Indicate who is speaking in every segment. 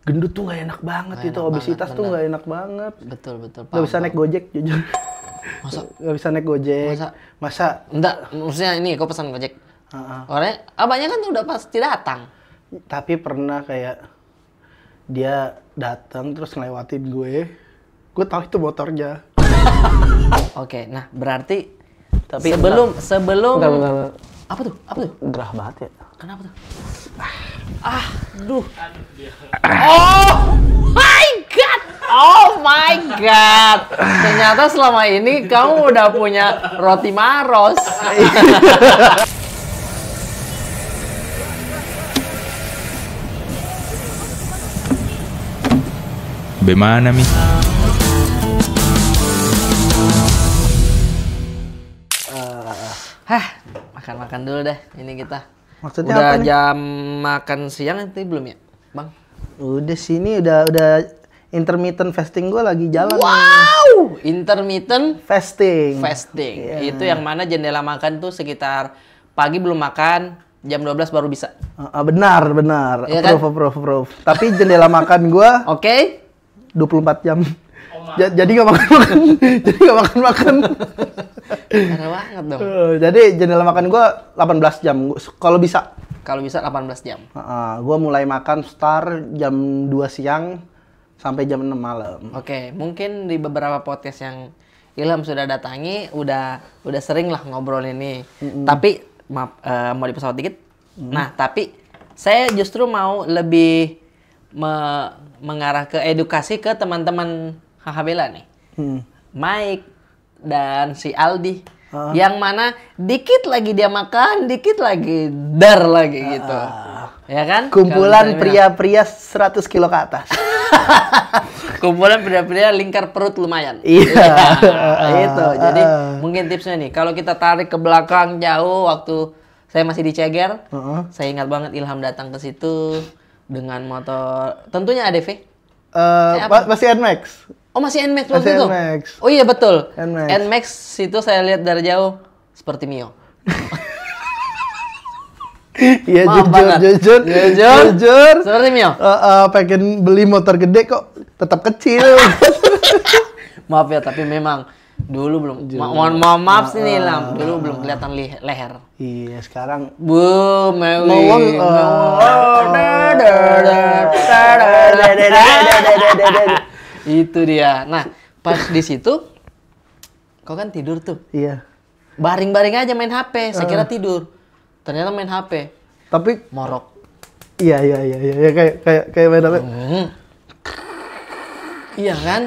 Speaker 1: gendut tuh nggak enak banget
Speaker 2: Nggak
Speaker 1: itu,
Speaker 2: enak
Speaker 1: obesitas
Speaker 2: banget,
Speaker 1: tuh
Speaker 2: bener.
Speaker 1: nggak enak banget.
Speaker 2: Betul.
Speaker 1: Nggak bisa naik Gojek jujur.
Speaker 2: Masa?
Speaker 1: Nggak bisa naik Gojek. Masa?
Speaker 2: Enggak, maksudnya ini kau pesan Gojek. Orangnya, abangnya kan udah pasti datang.
Speaker 1: Tapi pernah kayak dia datang terus ngelewatin gue tahu itu motornya.
Speaker 2: Oke, nah berarti
Speaker 1: Tapi
Speaker 2: sebelum
Speaker 1: bentar.
Speaker 2: apa tuh?
Speaker 1: Gerah banget ya.
Speaker 2: Kenapa tuh? Aduh. Oh my god. Oh my god. Ternyata selama ini kamu udah punya roti Maros.
Speaker 3: Bagaimana, Mi?
Speaker 2: Makan-makan dulu deh ini kita.
Speaker 1: Maksudnya
Speaker 2: udah
Speaker 1: apa nih?
Speaker 2: jam makan siang itu belum ya, Bang?
Speaker 1: Udah sini udah intermittent fasting gue lagi jalan.
Speaker 2: Wow, intermittent
Speaker 1: Fasting.
Speaker 2: fasting. Itu yang mana jendela makan tuh sekitar pagi belum makan, jam 12 baru bisa.
Speaker 1: Benar.
Speaker 2: Iya kan?
Speaker 1: Approve. Tapi jendela makan gue
Speaker 2: Oke?
Speaker 1: 24 jam. Jadi nggak makan.
Speaker 2: Parah banget dong.
Speaker 1: Jadi jendela makan gue 18 jam. Kalau bisa.
Speaker 2: Kalau bisa 18 jam.
Speaker 1: Gue mulai makan start jam 2 siang sampai jam 6 malam.
Speaker 2: Oke, mungkin di beberapa podcast yang Ilham sudah datangi, udah sering lah ngobrol ini. Tapi maaf, mau dipesawat dikit. Nah, tapi saya justru mau lebih mengarah ke edukasi ke teman-teman HH Bella nih. Mike dan si Aldi. Yang mana dikit lagi dia makan, dikit lagi dar lagi gitu. Ya kan?
Speaker 1: Kumpulan pria-pria 100 kilo ke atas.
Speaker 2: Kumpulan pria-pria lingkar perut lumayan.
Speaker 1: Iya.
Speaker 2: Itu. Jadi mungkin tipsnya nih, kalau kita tarik ke belakang jauh waktu saya masih di Ceger, saya ingat banget Ilham datang ke situ dengan motor tentunya ADV.
Speaker 1: Masih NMAX.
Speaker 2: Oh, masih NMAX
Speaker 1: Masih
Speaker 2: waktu itu?
Speaker 1: NMAX.
Speaker 2: Oh iya betul.
Speaker 1: NMAX.
Speaker 2: NMAX itu saya lihat dari jauh seperti Mio.
Speaker 1: Iya,
Speaker 2: Maaf banget.
Speaker 1: jujur.
Speaker 2: Seperti Mio.
Speaker 1: Pengen beli motor gede kok tetap kecil.
Speaker 2: Maaf ya, tapi memang dulu belum. Mohon maaf sih nih Lam. Dulu belum kelihatan leher.
Speaker 1: Iya, sekarang
Speaker 2: Bu,
Speaker 1: Mewing.
Speaker 2: Itu dia. Nah, pas di situ kau kan tidur tuh.
Speaker 1: Iya.
Speaker 2: Baring-baring aja main HP. Saya kira tidur. Ternyata main HP.
Speaker 1: Tapi
Speaker 2: Morok.
Speaker 1: iya kayak main apa?
Speaker 2: Iya kan?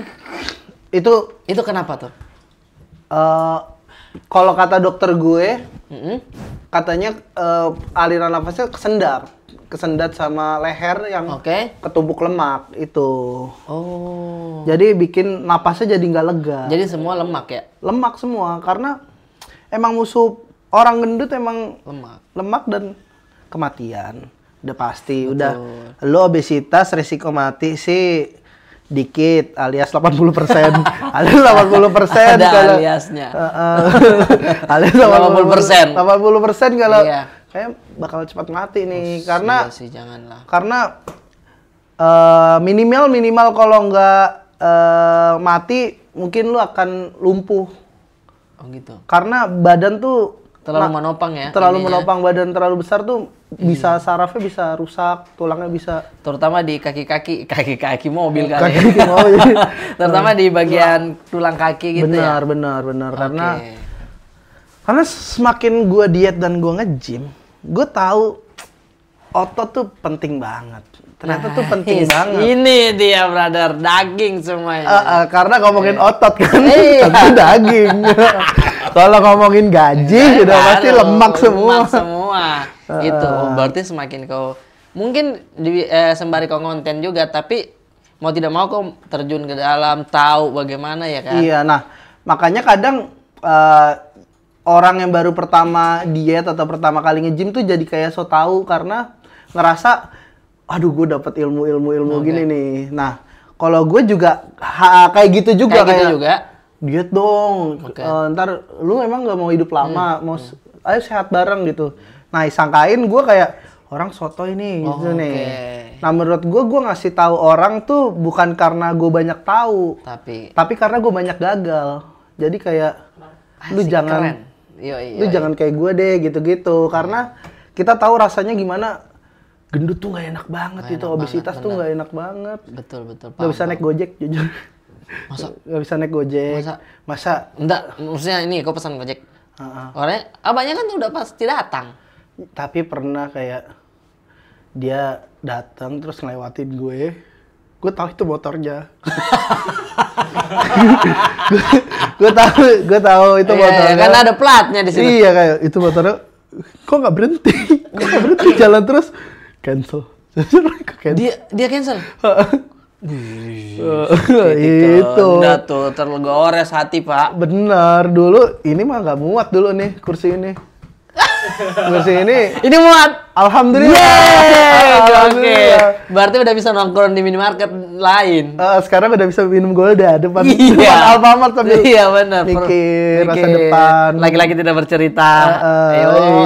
Speaker 1: Itu
Speaker 2: Itu kenapa tuh?
Speaker 1: kalau kata dokter gue, katanya aliran nafasnya kesendat sama leher yang
Speaker 2: Oke.
Speaker 1: ketumpuk lemak itu.
Speaker 2: Oh.
Speaker 1: Jadi bikin napasnya jadi nggak lega.
Speaker 2: Jadi semua lemak ya?
Speaker 1: Lemak semua karena emang musuh orang gendut emang
Speaker 2: Lemak.
Speaker 1: lemak dan kematian. Udah pasti. Udah lo obesitas resiko mati sih dikit alias 80%. Alias 80%
Speaker 2: Ada
Speaker 1: kalau
Speaker 2: aliasnya.
Speaker 1: alias
Speaker 2: 80%.
Speaker 1: 80% kalau
Speaker 2: Iya.
Speaker 1: kayak bakal cepat mati nih karena
Speaker 2: Iya sih, janganlah.
Speaker 1: karena minimal kalau nggak mati mungkin lu akan lumpuh
Speaker 2: Oh gitu.
Speaker 1: karena badan tuh
Speaker 2: Terlalu menopang ya?
Speaker 1: terlalu
Speaker 2: ininya.
Speaker 1: menopang, badan terlalu besar tuh bisa sarafnya bisa rusak, tulangnya bisa
Speaker 2: Terutama di kaki mobil kali.
Speaker 1: kaki mau jadi
Speaker 2: Terutama di bagian tulang kaki gitu ya.
Speaker 1: benar karena
Speaker 2: Oke.
Speaker 1: semakin gua diet dan gua nge-gym, gua tahu otot tuh penting banget. Ternyata tuh penting banget.
Speaker 2: Ini dia brother, daging semuanya.
Speaker 1: Karena ngomongin otot kan,
Speaker 2: Iya.
Speaker 1: tentu daging. Kalau ngomongin gaji, udah pasti
Speaker 2: Aduh,
Speaker 1: lemak semua.
Speaker 2: Lemak semua. Itu berarti semakin kau mungkin sembari kau konten juga, tapi mau tidak mau kau terjun ke dalam, tahu bagaimana ya kan?
Speaker 1: Iya, nah makanya kadang orang yang baru pertama diet atau pertama kali nge-gym tuh jadi kayak so tahu karena ngerasa, aduh gue dapet ilmu gini nih. Nah kalau gue juga kayak gitu juga
Speaker 2: Kayak gitu juga.
Speaker 1: diet dong. Ntar lu emang nggak mau hidup lama, mau ayo sehat bareng gitu. Nah, sangkain gue kayak orang sotoy nih gitu nih. Nah menurut gue ngasih tahu orang tuh bukan karena gue banyak tahu, tapi karena gue banyak gagal. Jadi kayak lu jangan, jangan kayak gue deh gitu-gitu. Karena kita tahu rasanya gimana. Gendut tuh nggak enak banget itu, obesitas tuh nggak enak banget.
Speaker 2: Betul.
Speaker 1: Nggak bisa naik Gojek jujur.
Speaker 2: Masa?
Speaker 1: Nggak bisa naik Gojek. Masa?
Speaker 2: Enggak, maksudnya ini kau pesan Gojek. Orangnya, abangnya kan udah pasti datang.
Speaker 1: Tapi pernah kayak dia datang terus ngelewatin gue tahu itu motornya. gue tahu itu motornya.
Speaker 2: Kan ada platnya di sini.
Speaker 1: Iya kayak itu motornya. Kok nggak berhenti? Jalan terus cancel.
Speaker 2: Dia cancel.
Speaker 1: Itu.
Speaker 2: Udah tuh tergores hati Pak.
Speaker 1: Benar dulu ini mah nggak muat dulu nih kursi ini. Kursi ini
Speaker 2: muat.
Speaker 1: Alhamdulillah.
Speaker 2: Oke. Berarti udah bisa nongkrong di minimarket lain.
Speaker 1: Sekarang udah bisa minum Golda depan
Speaker 2: Alfamart
Speaker 1: sambil
Speaker 2: benar.
Speaker 1: Mikir masa depan.
Speaker 2: Laki-laki tidak bercerita.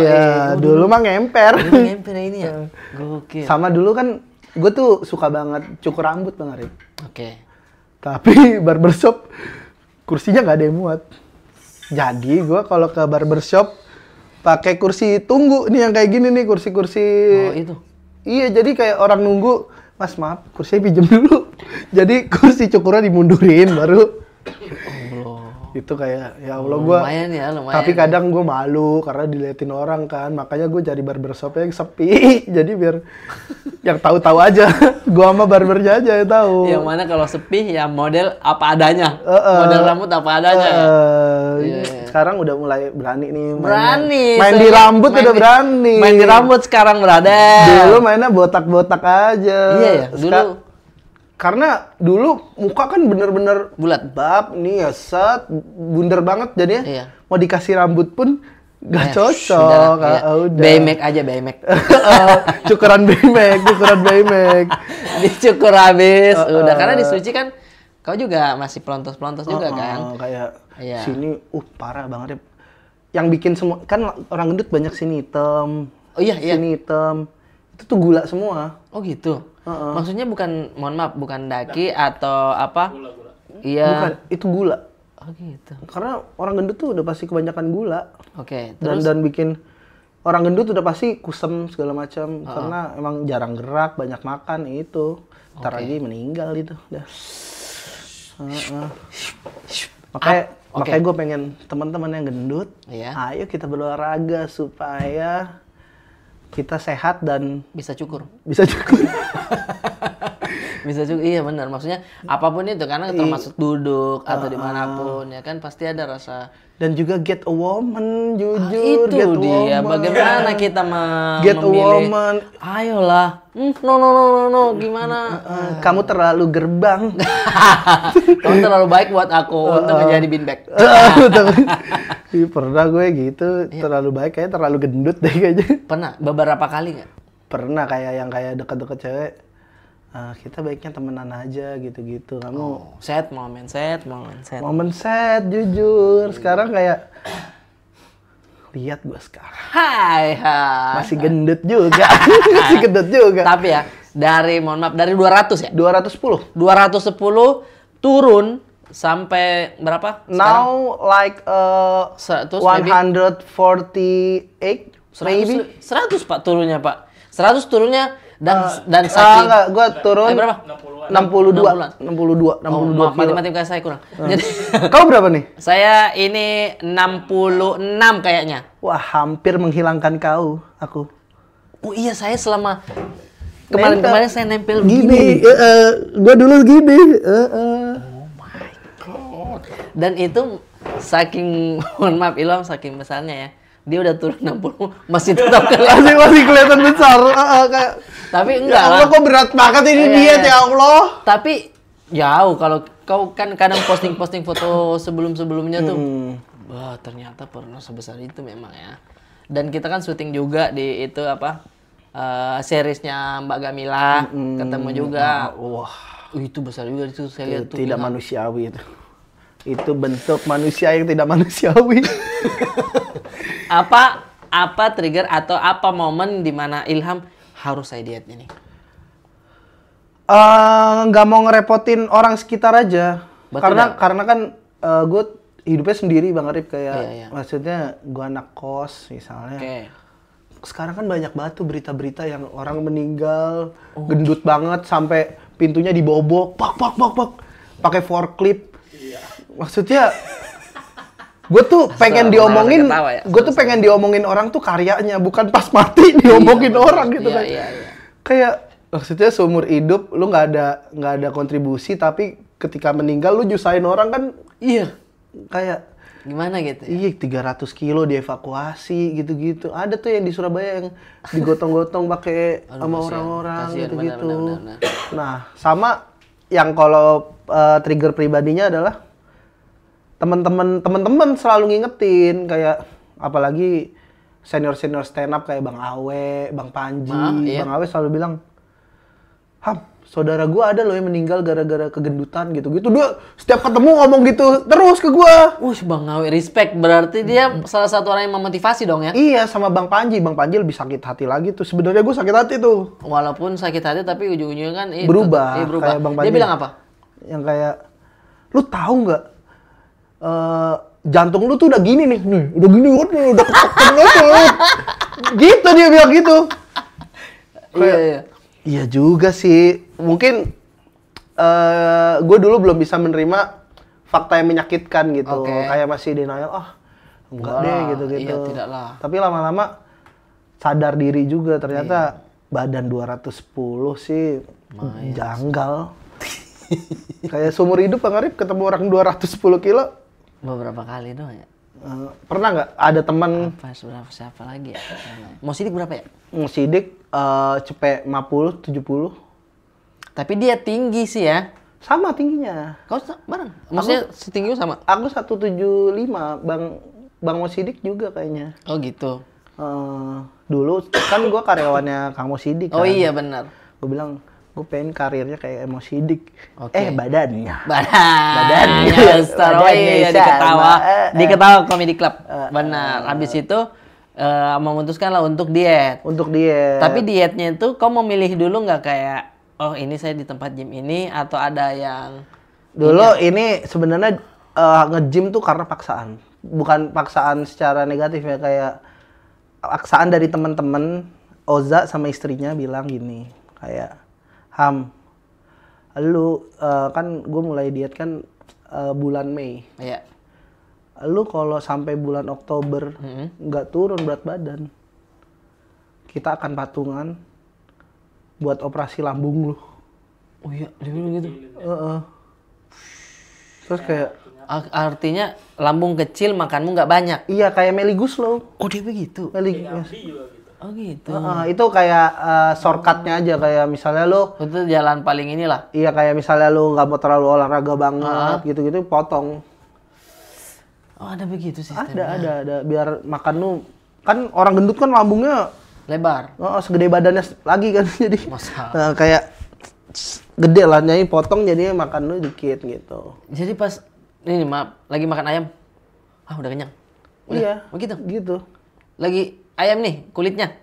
Speaker 1: Iya. Dulu mah ngemper.
Speaker 2: Ngemper ini ya. Gokil.
Speaker 1: Sama dulu kan gue tuh suka banget cukur rambut Bang Arif.
Speaker 2: Oke.
Speaker 1: Tapi barbershop kursinya nggak ada yang muat. Jadi gue kalau ke barbershop pakai kursi tunggu nih yang kayak gini nih kursi-kursi.
Speaker 2: Oh itu.
Speaker 1: Iya jadi kayak orang nunggu, Mas maaf kursinya pinjam dulu. Jadi kursi cukurnya dimundurin baru. Itu kayak ya Allah gue.
Speaker 2: Lumayan.
Speaker 1: Tapi kadang gue malu karena diliatin orang kan, makanya gue cari barbershop yang sepi. Jadi biar yang tahu-tahu aja. Gue sama barbernya aja yang tahu.
Speaker 2: Yang mana kalau sepi ya model apa adanya. Model rambut apa adanya.
Speaker 1: Sekarang udah mulai berani nih.
Speaker 2: Main
Speaker 1: di rambut udah berani.
Speaker 2: Main di rambut sekarang brother.
Speaker 1: Dulu mainnya botak-botak aja.
Speaker 2: Iya ya, dulu.
Speaker 1: Karena dulu muka kan bener-bener
Speaker 2: bulat,
Speaker 1: bab nih ya set, bunder banget jadinya.
Speaker 2: Iya.
Speaker 1: Mau dikasih rambut pun gak cocok. Udah.
Speaker 2: Baymax aja Baymax.
Speaker 1: Cukuran Baymax.
Speaker 2: Dicukur habis. Udah karena di Suci kan kau juga masih pelontos-pelontos juga kan.
Speaker 1: Kayak sini parah banget ya. Yang bikin semua kan orang gendut banyak sini hitam.
Speaker 2: Oh iya.
Speaker 1: Sini hitam. Itu tuh gula semua.
Speaker 2: Oh gitu. Maksudnya mohon maaf, bukan daki atau apa? Gula. Iya.
Speaker 1: Bukan, itu gula.
Speaker 2: Oh gitu.
Speaker 1: Karena orang gendut tuh udah pasti kebanyakan gula.
Speaker 2: Oke, terus
Speaker 1: dan bikin orang gendut udah pasti kusem segala macam karena emang jarang gerak, banyak makan itu. Ntar lagi meninggal itu udah. Makanya gue pengen teman-teman yang gendut, ayo kita berolahraga supaya kita sehat dan
Speaker 2: bisa cukur.
Speaker 1: Bisa cukur.
Speaker 2: Iya benar. Maksudnya apapun itu karena termasuk duduk atau dimanapun ya kan pasti ada rasa.
Speaker 1: Dan juga get a woman, jujur.
Speaker 2: Itu
Speaker 1: get
Speaker 2: dia.
Speaker 1: Woman.
Speaker 2: Bagaimana kita
Speaker 1: get
Speaker 2: memilih?
Speaker 1: A woman.
Speaker 2: Ayolah. No. Gimana?
Speaker 1: Kamu terlalu gerbang.
Speaker 2: Kamu terlalu baik buat aku untuk menjadi beanbag.
Speaker 1: Pernah gue gitu. Terlalu baik, kayaknya terlalu gendut deh kayaknya.
Speaker 2: Pernah? Beberapa kali nggak?
Speaker 1: Pernah kayak yang kayak deket-deket cewek. Kita baiknya temenan aja gitu-gitu. Kamu
Speaker 2: set.
Speaker 1: Momen set, jujur. Sekarang kayak lihat gue sekarang.
Speaker 2: Hai.
Speaker 1: Masih gendut juga.
Speaker 2: Tapi ya, dari 200 ya?
Speaker 1: 210
Speaker 2: turun sampai berapa?
Speaker 1: Now like 148 maybe
Speaker 2: 100 Pak turunnya Pak. 100 turunnya dan saking
Speaker 1: enggak, gua turun
Speaker 2: berapa?
Speaker 1: 62
Speaker 2: matematika saya kurang. Jadi
Speaker 1: kau berapa nih?
Speaker 2: Saya ini 66 kayaknya.
Speaker 1: Wah, hampir menghilangkan aku.
Speaker 2: Oh iya, saya selama kemarin saya nempel
Speaker 1: gini. Gua dulu gini.
Speaker 2: Oh my god. Dan itu saking mohon maaf Ilham saking besarnya ya. Dia udah turun 60 masih tetap kelihatan.
Speaker 1: masih kelihatan besar. Kayak
Speaker 2: tapi enggak
Speaker 1: Allah, kok berat banget ini diet ya Allah.
Speaker 2: Tapi jauh kalau kau kan kadang posting foto sebelumnya tuh. Wah, ternyata pernah sebesar itu memang ya. Dan kita kan syuting juga di itu apa? Seriesnya Mbak Gamila ketemu juga.
Speaker 1: Wah,
Speaker 2: itu besar juga itu saya lihat tuh.
Speaker 1: Tidak manusiawi itu. Itu bentuk manusia yang tidak manusiawi.
Speaker 2: Apa trigger atau apa momen di mana Ilham harus saya diet ini?
Speaker 1: Nggak mau ngerepotin orang sekitar aja.
Speaker 2: Betul,
Speaker 1: Karena kan gue hidupnya sendiri Bang Arif kayak
Speaker 2: Iya.
Speaker 1: maksudnya gue anak kos misalnya.
Speaker 2: Oke.
Speaker 1: Sekarang kan banyak banget tuh berita-berita yang orang meninggal gendut banget sampai pintunya dibobok, pak pakai forklift. Maksudnya gue tuh pengen diomongin,
Speaker 2: ketawa ya.
Speaker 1: gue tuh pengen diomongin orang tuh karyanya, bukan pas mati diomongin orang gitu kan.
Speaker 2: Iya.
Speaker 1: Kayak maksudnya seumur hidup lu nggak ada kontribusi, tapi ketika meninggal lu nyusahin orang kan
Speaker 2: Iya.
Speaker 1: kayak
Speaker 2: Gimana gitu ya?
Speaker 1: iya 300 kilo dievakuasi gitu-gitu. Ada tuh yang di Surabaya yang digotong-gotong pakai sama orang-orang
Speaker 2: Kasihan,
Speaker 1: gitu-gitu.
Speaker 2: benar.
Speaker 1: Nah, sama yang kalau trigger pribadinya adalah teman-teman selalu ngingetin kayak apalagi senior stand up kayak Bang Awe, Bang Panji,
Speaker 2: Iya.
Speaker 1: Bang Awe selalu bilang, "Ham, saudara gua ada loh yang meninggal gara-gara kegendutan gitu-gitu." Dia setiap ketemu ngomong gitu terus ke gua.
Speaker 2: Bang Awi respect, berarti dia salah satu orang yang memotivasi dong ya?
Speaker 1: Iya, sama Bang Panji lebih sakit hati lagi tuh. Sebenarnya gua sakit hati tuh.
Speaker 2: Walaupun sakit hati tapi ujung-ujungnya kan
Speaker 1: Berubah,
Speaker 2: berubah.
Speaker 1: kayak Bang
Speaker 2: Dia
Speaker 1: Panji.
Speaker 2: bilang apa?
Speaker 1: Yang kayak, "Lu tahu nggak? Jantung lu tuh udah gini nih, udah gini, udah ketekan tuh." Gitu dia bilang gitu.
Speaker 2: Iya.
Speaker 1: Iya juga sih. Mungkin gue dulu belum bisa menerima fakta yang menyakitkan gitu.
Speaker 2: Oke.
Speaker 1: Kayak masih denial, enggak
Speaker 2: Wah,
Speaker 1: deh gitu-gitu.
Speaker 2: iya, tidak lah.
Speaker 1: Tapi lama-lama sadar diri juga ternyata badan 210 sih janggal. Kayak seumur hidup Bang Arif ketemu orang 210 kilo.
Speaker 2: Beberapa kali doang ya.
Speaker 1: Pernah nggak ada teman
Speaker 2: Siapa lagi ya? Mau sidik berapa ya?
Speaker 1: sidik cepet 50, 70?
Speaker 2: Tapi dia tinggi sih ya.
Speaker 1: Sama tingginya.
Speaker 2: Kau bareng? Maksudnya setinggi lu sama?
Speaker 1: Aku 175, Bang Mosidik juga kayaknya.
Speaker 2: Oh gitu.
Speaker 1: Dulu kan gua karyawannya Kang Mosidik kan.
Speaker 2: Oh iya benar.
Speaker 1: Gue bilang, gue pengen karirnya kayak Mosidik.
Speaker 2: Oke.
Speaker 1: Badannya.
Speaker 2: Badannya. Star
Speaker 1: Badannya sama.
Speaker 2: Diketawa Comedy Club. Benar. Habis itu memutuskan lah untuk diet.
Speaker 1: Untuk diet.
Speaker 2: Tapi dietnya itu kau mau milih dulu nggak kayak oh ini saya di tempat gym ini atau ada yang
Speaker 1: Dulu ini sebenarnya nge-gym tuh karena paksaan. Bukan paksaan secara negatif ya, kayak paksaan dari teman-teman. Oza sama istrinya bilang gini, kayak, "Ham, lu kan gue mulai diet kan bulan Mei.
Speaker 2: Iya.
Speaker 1: Lu kalau sampai bulan Oktober nggak turun berat badan, kita akan patungan buat operasi lambung lu."
Speaker 2: Oh iya, dia bilang gitu.
Speaker 1: Terus kayak,
Speaker 2: Artinya lambung kecil makanmu nggak banyak.
Speaker 1: iya kayak Melly Guslow.
Speaker 2: Oh dia begitu. Oh gitu.
Speaker 1: Itu kayak shortcutnya aja, kayak misalnya lu,
Speaker 2: Itu jalan paling inilah.
Speaker 1: iya kayak misalnya lu nggak mau terlalu olahraga banget gitu-gitu, potong.
Speaker 2: Oh ada begitu sistemnya.
Speaker 1: Ada. Biar makan lu, kan orang gendut kan lambungnya
Speaker 2: Lebar.
Speaker 1: segede badannya lagi kan, jadi
Speaker 2: Masa.
Speaker 1: kayak gede lah, jadi potong jadinya makan lu dikit gitu.
Speaker 2: Jadi pas ini maaf lagi makan ayam, udah kenyang. Udah,
Speaker 1: Iya.
Speaker 2: begitu.
Speaker 1: Gitu.
Speaker 2: Lagi ayam nih kulitnya,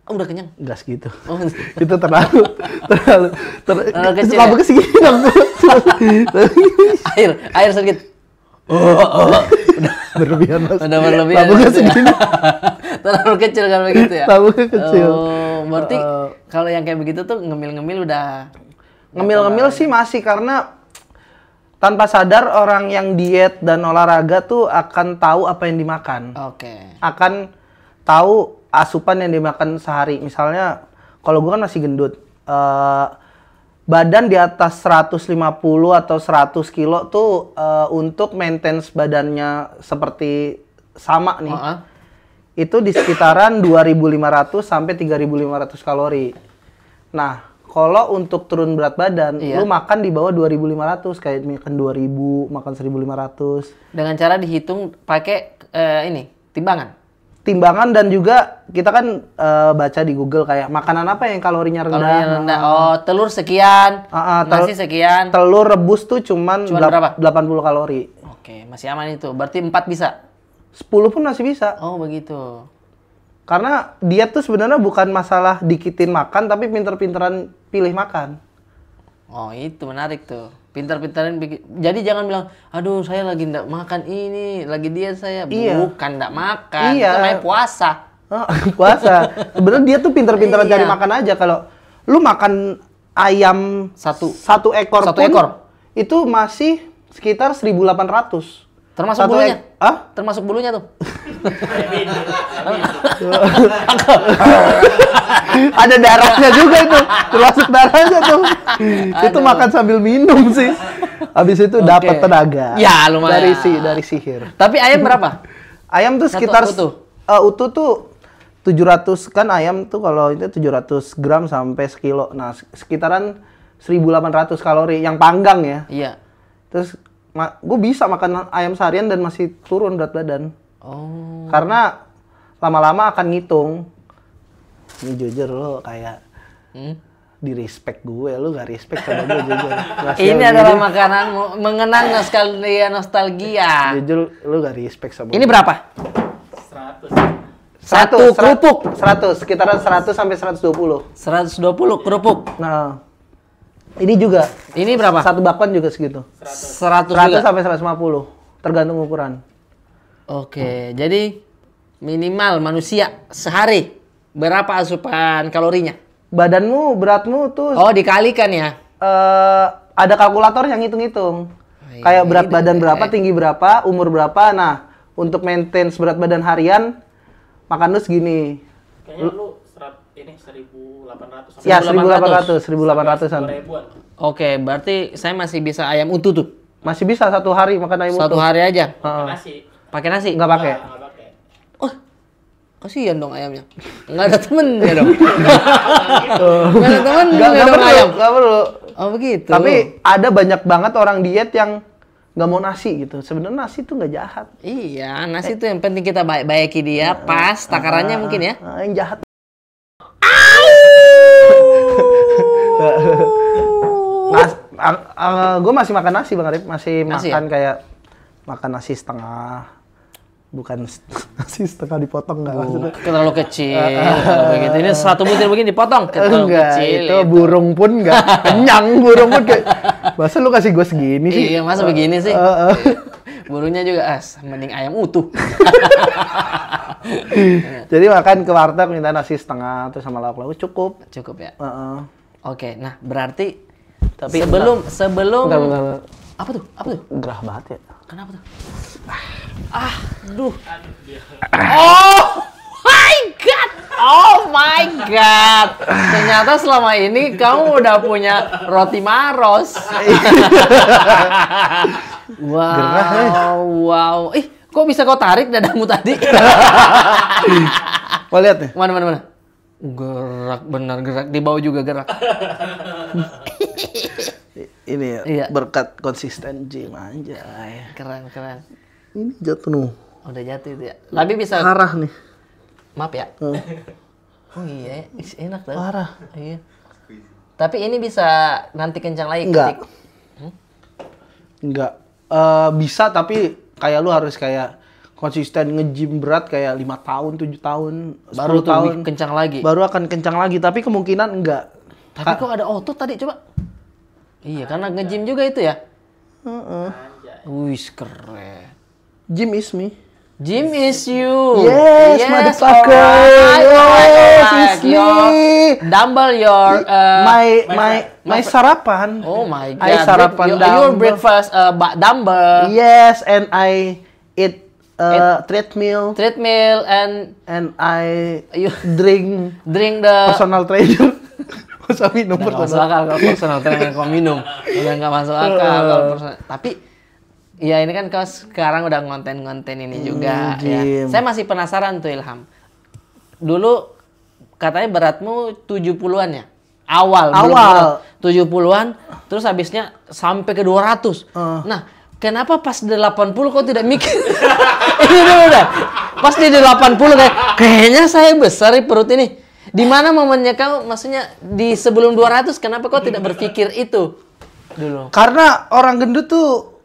Speaker 2: udah kenyang.
Speaker 1: Gas gitu.
Speaker 2: Oh,
Speaker 1: Itu terlalu
Speaker 2: kecil
Speaker 1: lambungnya segini.
Speaker 2: air sedikit.
Speaker 1: Berlebihan mas.
Speaker 2: Udah berlebihan.
Speaker 1: Lambungnya
Speaker 2: gitu ya.
Speaker 1: segini.
Speaker 2: Terlalu kecil kan begitu ya.
Speaker 1: Lambungnya kecil.
Speaker 2: Oh, berarti kalau yang kayak begitu tuh ngemil-ngemil udah.
Speaker 1: Ngemil-ngemil sih masih, karena tanpa sadar orang yang diet dan olahraga tuh akan tahu apa yang dimakan.
Speaker 2: Oke.
Speaker 1: Akan tahu asupan yang dimakan sehari. Misalnya kalau gue kan masih gendut, badan di atas 150 atau 100 kilo tuh untuk maintenance badannya seperti sama nih. Itu di sekitaran 2.500 sampai 3.500 kalori. Nah, kalau untuk turun berat badan, lu makan di bawah 2.500, kayak makan 2.000, makan 1.500.
Speaker 2: Dengan cara dihitung pakai ini timbangan.
Speaker 1: Timbangan, dan juga kita kan baca di Google kayak makanan apa yang kalorinya rendah.
Speaker 2: Kalorinya rendah. Oh, telur sekian, nasi sekian.
Speaker 1: Telur rebus tuh cuman
Speaker 2: berapa?
Speaker 1: 80 kalori.
Speaker 2: Oke, masih aman itu. Berarti 4 bisa.
Speaker 1: 10 pun masih bisa.
Speaker 2: Oh, begitu.
Speaker 1: Karena diet tuh sebenarnya bukan masalah dikitin makan, tapi pinter-pinteran pilih makan.
Speaker 2: Oh, itu menarik tuh. Pintar-pintarin bikin. Jadi jangan bilang, aduh saya lagi nggak makan ini, lagi diet saya.
Speaker 1: Iya.
Speaker 2: Bukan nggak makan,
Speaker 1: Iya.
Speaker 2: itu namanya puasa.
Speaker 1: Oh, puasa. Sebenarnya dia tuh pinter-pinteran
Speaker 2: Iya.
Speaker 1: cari makan aja. Kalau lu makan ayam
Speaker 2: Satu
Speaker 1: ekor
Speaker 2: Satu
Speaker 1: pun,
Speaker 2: ekor?
Speaker 1: itu masih sekitar 1.800.
Speaker 2: Termasuk
Speaker 1: Satu
Speaker 2: bulunya?
Speaker 1: Hah?
Speaker 2: Termasuk bulunya tuh.
Speaker 1: Ada darahnya juga itu, termasuk darahnya tuh. Itu
Speaker 2: Aduh.
Speaker 1: makan sambil minum sih. Habis itu dapat
Speaker 2: Oke.
Speaker 1: tenaga.
Speaker 2: Ya, lumayan.
Speaker 1: Dari sihir.
Speaker 2: Tapi ayam berapa?
Speaker 1: Ayam tuh
Speaker 2: Satu
Speaker 1: sekitar
Speaker 2: utuh?
Speaker 1: utuh tuh 700 kan ayam tuh kalau itu 700 gram sampai sekilo. Nah, sekitaran 1.800 kalori yang panggang ya.
Speaker 2: Iya.
Speaker 1: Terus gue bisa makan ayam seharian dan masih turun berat badan.
Speaker 2: Oh.
Speaker 1: Karena lama-lama akan ngitung. Ini jujur lo kayak di respect gue, lu gak respect sama gue jujur.
Speaker 2: Ini adalah makanan mengenang nostalgia.
Speaker 1: Jujur lu gak respect sama
Speaker 2: Ini
Speaker 1: gue.
Speaker 2: berapa? 100 kerupuk.
Speaker 1: 100, sekitaran 100 sampai 120.
Speaker 2: 120 kerupuk.
Speaker 1: Nah, ini juga.
Speaker 2: Ini berapa?
Speaker 1: Satu bakwan juga segitu.
Speaker 2: 100
Speaker 1: 100
Speaker 2: juga.
Speaker 1: sampai 150, tergantung ukuran.
Speaker 2: Oke, jadi minimal manusia sehari berapa asupan kalorinya?
Speaker 1: Badanmu, beratmu tuh
Speaker 2: Oh, dikalikan ya.
Speaker 1: ada kalkulator yang ngitung-ngitung.
Speaker 2: Iya,
Speaker 1: Kayak berat
Speaker 2: ini
Speaker 1: badan
Speaker 2: deh.
Speaker 1: berapa, tinggi berapa, umur berapa. Nah, untuk maintain berat badan harian, makan lu segini.
Speaker 4: Kayaknya lu ini 1.800 sampai
Speaker 1: Ya,
Speaker 2: 1.800.
Speaker 1: 1.800-an.
Speaker 4: 2.000-an.
Speaker 2: Oke, berarti saya masih bisa ayam utuh tuh.
Speaker 1: Masih bisa satu hari makan ayam
Speaker 2: Satu
Speaker 1: utuh.
Speaker 2: hari aja.
Speaker 1: Heeh.
Speaker 4: Nasi.
Speaker 2: Pakai nasi?
Speaker 1: Nggak pakai.
Speaker 4: Nggak pakai.
Speaker 2: Oh, kasihan dong ayamnya. Nggak ada temennya dong. Nggak ada temennya
Speaker 1: Nggak
Speaker 2: dong
Speaker 1: perlu,
Speaker 2: ayam.
Speaker 1: nggak perlu.
Speaker 2: Oh begitu.
Speaker 1: Tapi ada banyak banget orang diet yang nggak mau nasi gitu. Sebenarnya nasi tuh nggak jahat.
Speaker 2: Iya, nasi tuh yang penting kita baiki dia pas takarannya mungkin ya.
Speaker 1: Yang jahat. Gue masih makan nasi Bang Arif, masih
Speaker 2: Nasi
Speaker 1: makan kayak makan nasi setengah, bukan nasi setengah dipotong nggak maksudnya.
Speaker 2: Terlalu kecil. Begitu. Ini satu butir begini dipotong. Terlalu
Speaker 1: Enggak,
Speaker 2: kecil.
Speaker 1: itu burung pun nggak kenyang, burung pun kayak, masa lu kasih gue segini sih?
Speaker 2: Iya, masa begini sih? Burungnya juga mending ayam utuh.
Speaker 1: Jadi makan ke warteg minta nasi setengah terus sama lauk-lauk cukup.
Speaker 2: Cukup ya.
Speaker 1: Heeh.
Speaker 2: Oke, nah berarti
Speaker 1: Tapi
Speaker 2: sebelum
Speaker 1: Bentar.
Speaker 2: apa tuh? Apa tuh?
Speaker 1: Gerah banget ya.
Speaker 2: Kenapa tuh? Aduh. Oh my god. Oh my god. Ternyata selama ini kamu udah punya roti Maros. Wow, wow. Kok bisa kau tarik dadamu tadi?
Speaker 1: Mau lihat nih?
Speaker 2: Mana? Gerak, benar gerak. Di bawah juga gerak.
Speaker 1: Ini ya,
Speaker 2: Iya.
Speaker 1: berkat konsisten gym aja.
Speaker 2: Keren.
Speaker 1: Ini jatuh nih.
Speaker 2: Udah jatuh itu ya. Tapi bisa,
Speaker 1: Parah nih.
Speaker 2: maaf ya. Oh iya, enak tuh.
Speaker 1: Parah.
Speaker 2: Iya. Tapi ini bisa nanti kencang lagi.
Speaker 1: Enggak.
Speaker 2: ketik.
Speaker 1: Enggak. Bisa tapi kayak lu harus kayak konsisten nge-gym berat kayak 5 tahun, 7 tahun, 10
Speaker 2: Baru tuh
Speaker 1: tahun.
Speaker 2: kencang lagi.
Speaker 1: Baru akan kencang lagi, tapi kemungkinan enggak.
Speaker 2: Tapi kok ada otot tadi coba? Iya, karena nge-gym juga itu ya. Wih, keren.
Speaker 1: Gym is me.
Speaker 2: Gym is you.
Speaker 1: Yes, motherfucker.
Speaker 2: Alright.
Speaker 1: Yes, it's
Speaker 2: Your
Speaker 1: me.
Speaker 2: dumbbell your
Speaker 1: My sarapan.
Speaker 2: Oh my god.
Speaker 1: I sarapan
Speaker 2: Your
Speaker 1: dumbbell.
Speaker 2: breakfast dumbbell,
Speaker 1: Yes, and I eat treadmill
Speaker 2: treadmill, and
Speaker 1: and I
Speaker 2: you
Speaker 1: drink
Speaker 2: drink the
Speaker 1: personal trainer. Masa minum
Speaker 2: Nggak masuk
Speaker 1: personal.
Speaker 2: akal kalau personal trainer kau minum. Udah nggak masuk akal kalau personal. Tapi ya ini kan kau sekarang udah ngonten-ngonten ini juga ya.
Speaker 1: gym.
Speaker 2: Saya masih penasaran tuh Ilham. Dulu katanya beratmu 70-an ya? Awal. 70-an, terus habisnya sampai ke 200. Nah, kenapa pas di 80 kau tidak mikir? Ini dulu dah. Pas di 80 kayaknya saya besar di perut ini. Di mana momennya kau, maksudnya di sebelum 200, kenapa kau tidak berpikir itu dulu?
Speaker 1: Karena orang gendut tuh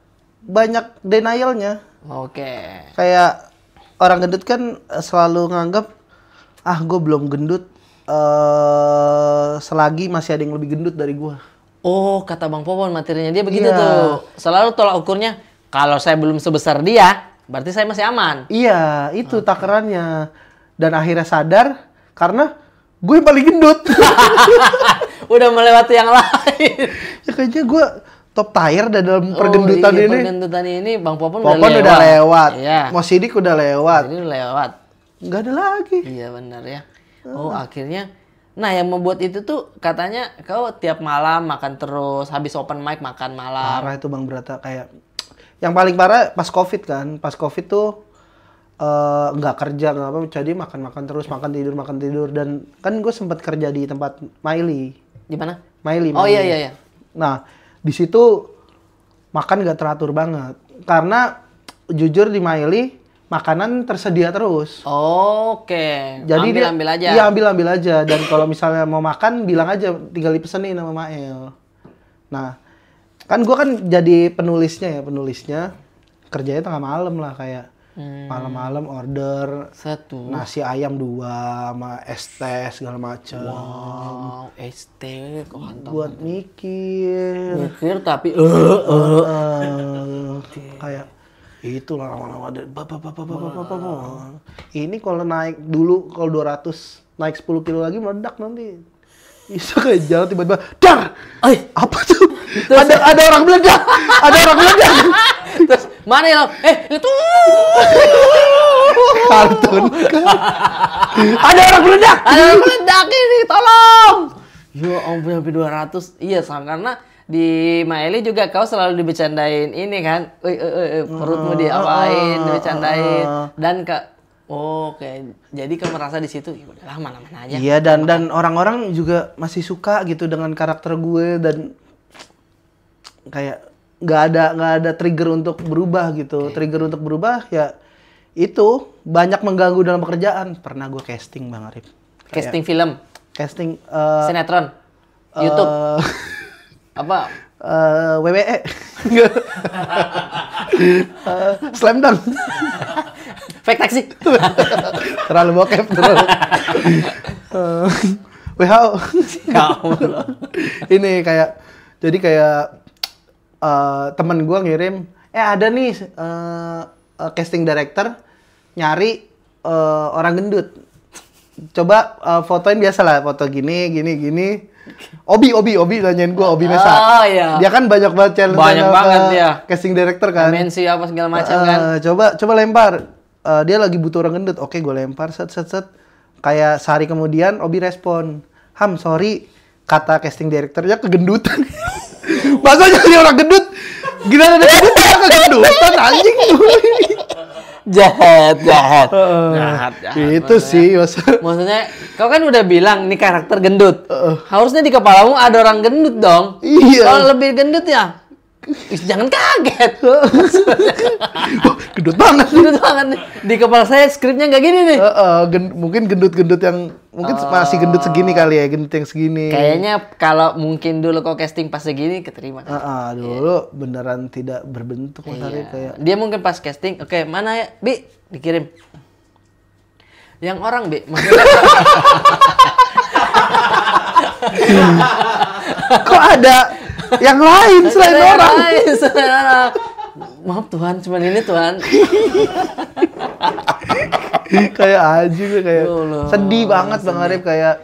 Speaker 1: banyak denialnya.
Speaker 2: Oke.
Speaker 1: Kayak orang gendut kan selalu nganggap, gue belum gendut selagi masih ada yang lebih gendut dari gue.
Speaker 2: Oh, kata Bang Popon materinya dia begitu
Speaker 1: Iya.
Speaker 2: tuh. Selalu tolak ukurnya, kalau saya belum sebesar dia, berarti saya masih aman.
Speaker 1: Iya, itu takarannya. Dan akhirnya sadar karena gue yang paling gendut.
Speaker 2: Udah melewati yang lain.
Speaker 1: Ya kayaknya gue top tier dah dalam pergendutan
Speaker 2: iya,
Speaker 1: ini.
Speaker 2: Pergendutan ini Bang Popon,
Speaker 1: Popon udah lewat.
Speaker 2: Iya.
Speaker 1: Mo Sidik udah lewat.
Speaker 2: Ini udah lewat.
Speaker 1: Nggak ada lagi.
Speaker 2: Iya benar ya. Oh, akhirnya. Nah, yang membuat itu tuh katanya kau tiap malam makan terus, habis open mic makan malam.
Speaker 1: Parah itu Bang Brata, kayak yang paling parah pas Covid kan. Pas Covid tuh nggak kerja nggak apa, jadi makan terus, makan tidur, dan kan gue sempat kerja di tempat Miley.
Speaker 2: Di mana?
Speaker 1: Miley.
Speaker 2: Oh iya.
Speaker 1: Nah, di situ makan nggak teratur banget karena jujur di Miley makanan tersedia terus.
Speaker 2: Oke.
Speaker 1: Jadi
Speaker 2: ambil aja.
Speaker 1: Iya, ambil aja. Dan kalau misalnya mau makan, bilang aja, tinggal dipesenin sama Mael. Nah, kan gue kan jadi penulisnya. Kerjanya tengah malam lah, kayak malam-malam order
Speaker 2: Satu.
Speaker 1: nasi ayam 2 sama es teh segala macam.
Speaker 2: Wow, ST kok mantap.
Speaker 1: Buat mikir.
Speaker 2: Mikir tapi
Speaker 1: Kayak itulah lama-lama ada ini kalau naik dulu kalau 200 naik 10 kilo lagi meledak nanti. Bisa kayak jalan tiba-tiba dar. Apa tuh? Ada orang meledak. Ada orang meledak.
Speaker 2: terus mana ya? Itu
Speaker 1: Kartun. Ada orang meledak.
Speaker 2: ada yang meledak ini, tolong. Ya ampun, sampai 200. Iya, karena di Maeli juga kau selalu dibecandain ini kan. Perutmu diapain, dibecandain. Dan oke. Jadi kau merasa di situ, ya udahlah mana-mana aja.
Speaker 1: Iya, dan orang-orang juga masih suka gitu dengan karakter gue, dan kayak nggak ada trigger untuk berubah gitu. Trigger untuk berubah ya itu banyak mengganggu dalam pekerjaan. Pernah gue casting Bang Arif.
Speaker 2: Casting film,
Speaker 1: Casting
Speaker 2: sinetron, YouTube, apa?
Speaker 1: WWE. Slam Dunk.
Speaker 2: Fake taxi.
Speaker 1: Terlalu bokep terlalu. WHO.
Speaker 2: Ya Allah.
Speaker 1: Ini jadi kayak temen gue ngirim, ada nih casting director nyari orang gendut. Coba fotoin biasa lah, foto gini. Obi nanyain gue, Obi Mesa.
Speaker 2: Oh iya.
Speaker 1: Dia kan banyak banget challenge.
Speaker 2: Banyak banget dia.
Speaker 1: Casting director kan.
Speaker 2: MNC apa segala macam kan.
Speaker 1: Coba lempar. Dia lagi butuh orang gendut. Oke, gue lempar set. Kayak sehari kemudian Obi respon, "Ham, sorry." Kata casting directornya kegendutan. Masa jadi orang gendut? Gila ada gendut kegendutan anjing.
Speaker 2: Jahat.
Speaker 1: Itu sih
Speaker 2: Maksudnya, kau kan udah bilang nih karakter gendut. Harusnya di kepalamu ada orang gendut dong.
Speaker 1: Iya.
Speaker 2: Kalau lebih gendut ya, jangan kaget.
Speaker 1: gendut banget.
Speaker 2: Gendut banget nih. Di kepala saya skripnya nggak gini nih.
Speaker 1: Mungkin gendut-gendut yang masih gendut segini kali ya, gendut yang segini.
Speaker 2: Kayaknya kalau mungkin dulu kau casting pas segini keterima.
Speaker 1: Dulu beneran tidak berbentuk materi kayak.
Speaker 2: Dia mungkin pas casting, oke, mana ya, Bi? Dikirim. Yang orang, Bi.
Speaker 1: Kok ada yang lain selain orang?
Speaker 2: Selain orang. Maaf Tuhan, cuman ini Tuhan.
Speaker 1: Kayak aja gue kayak sedih banget Bang Arif, kayak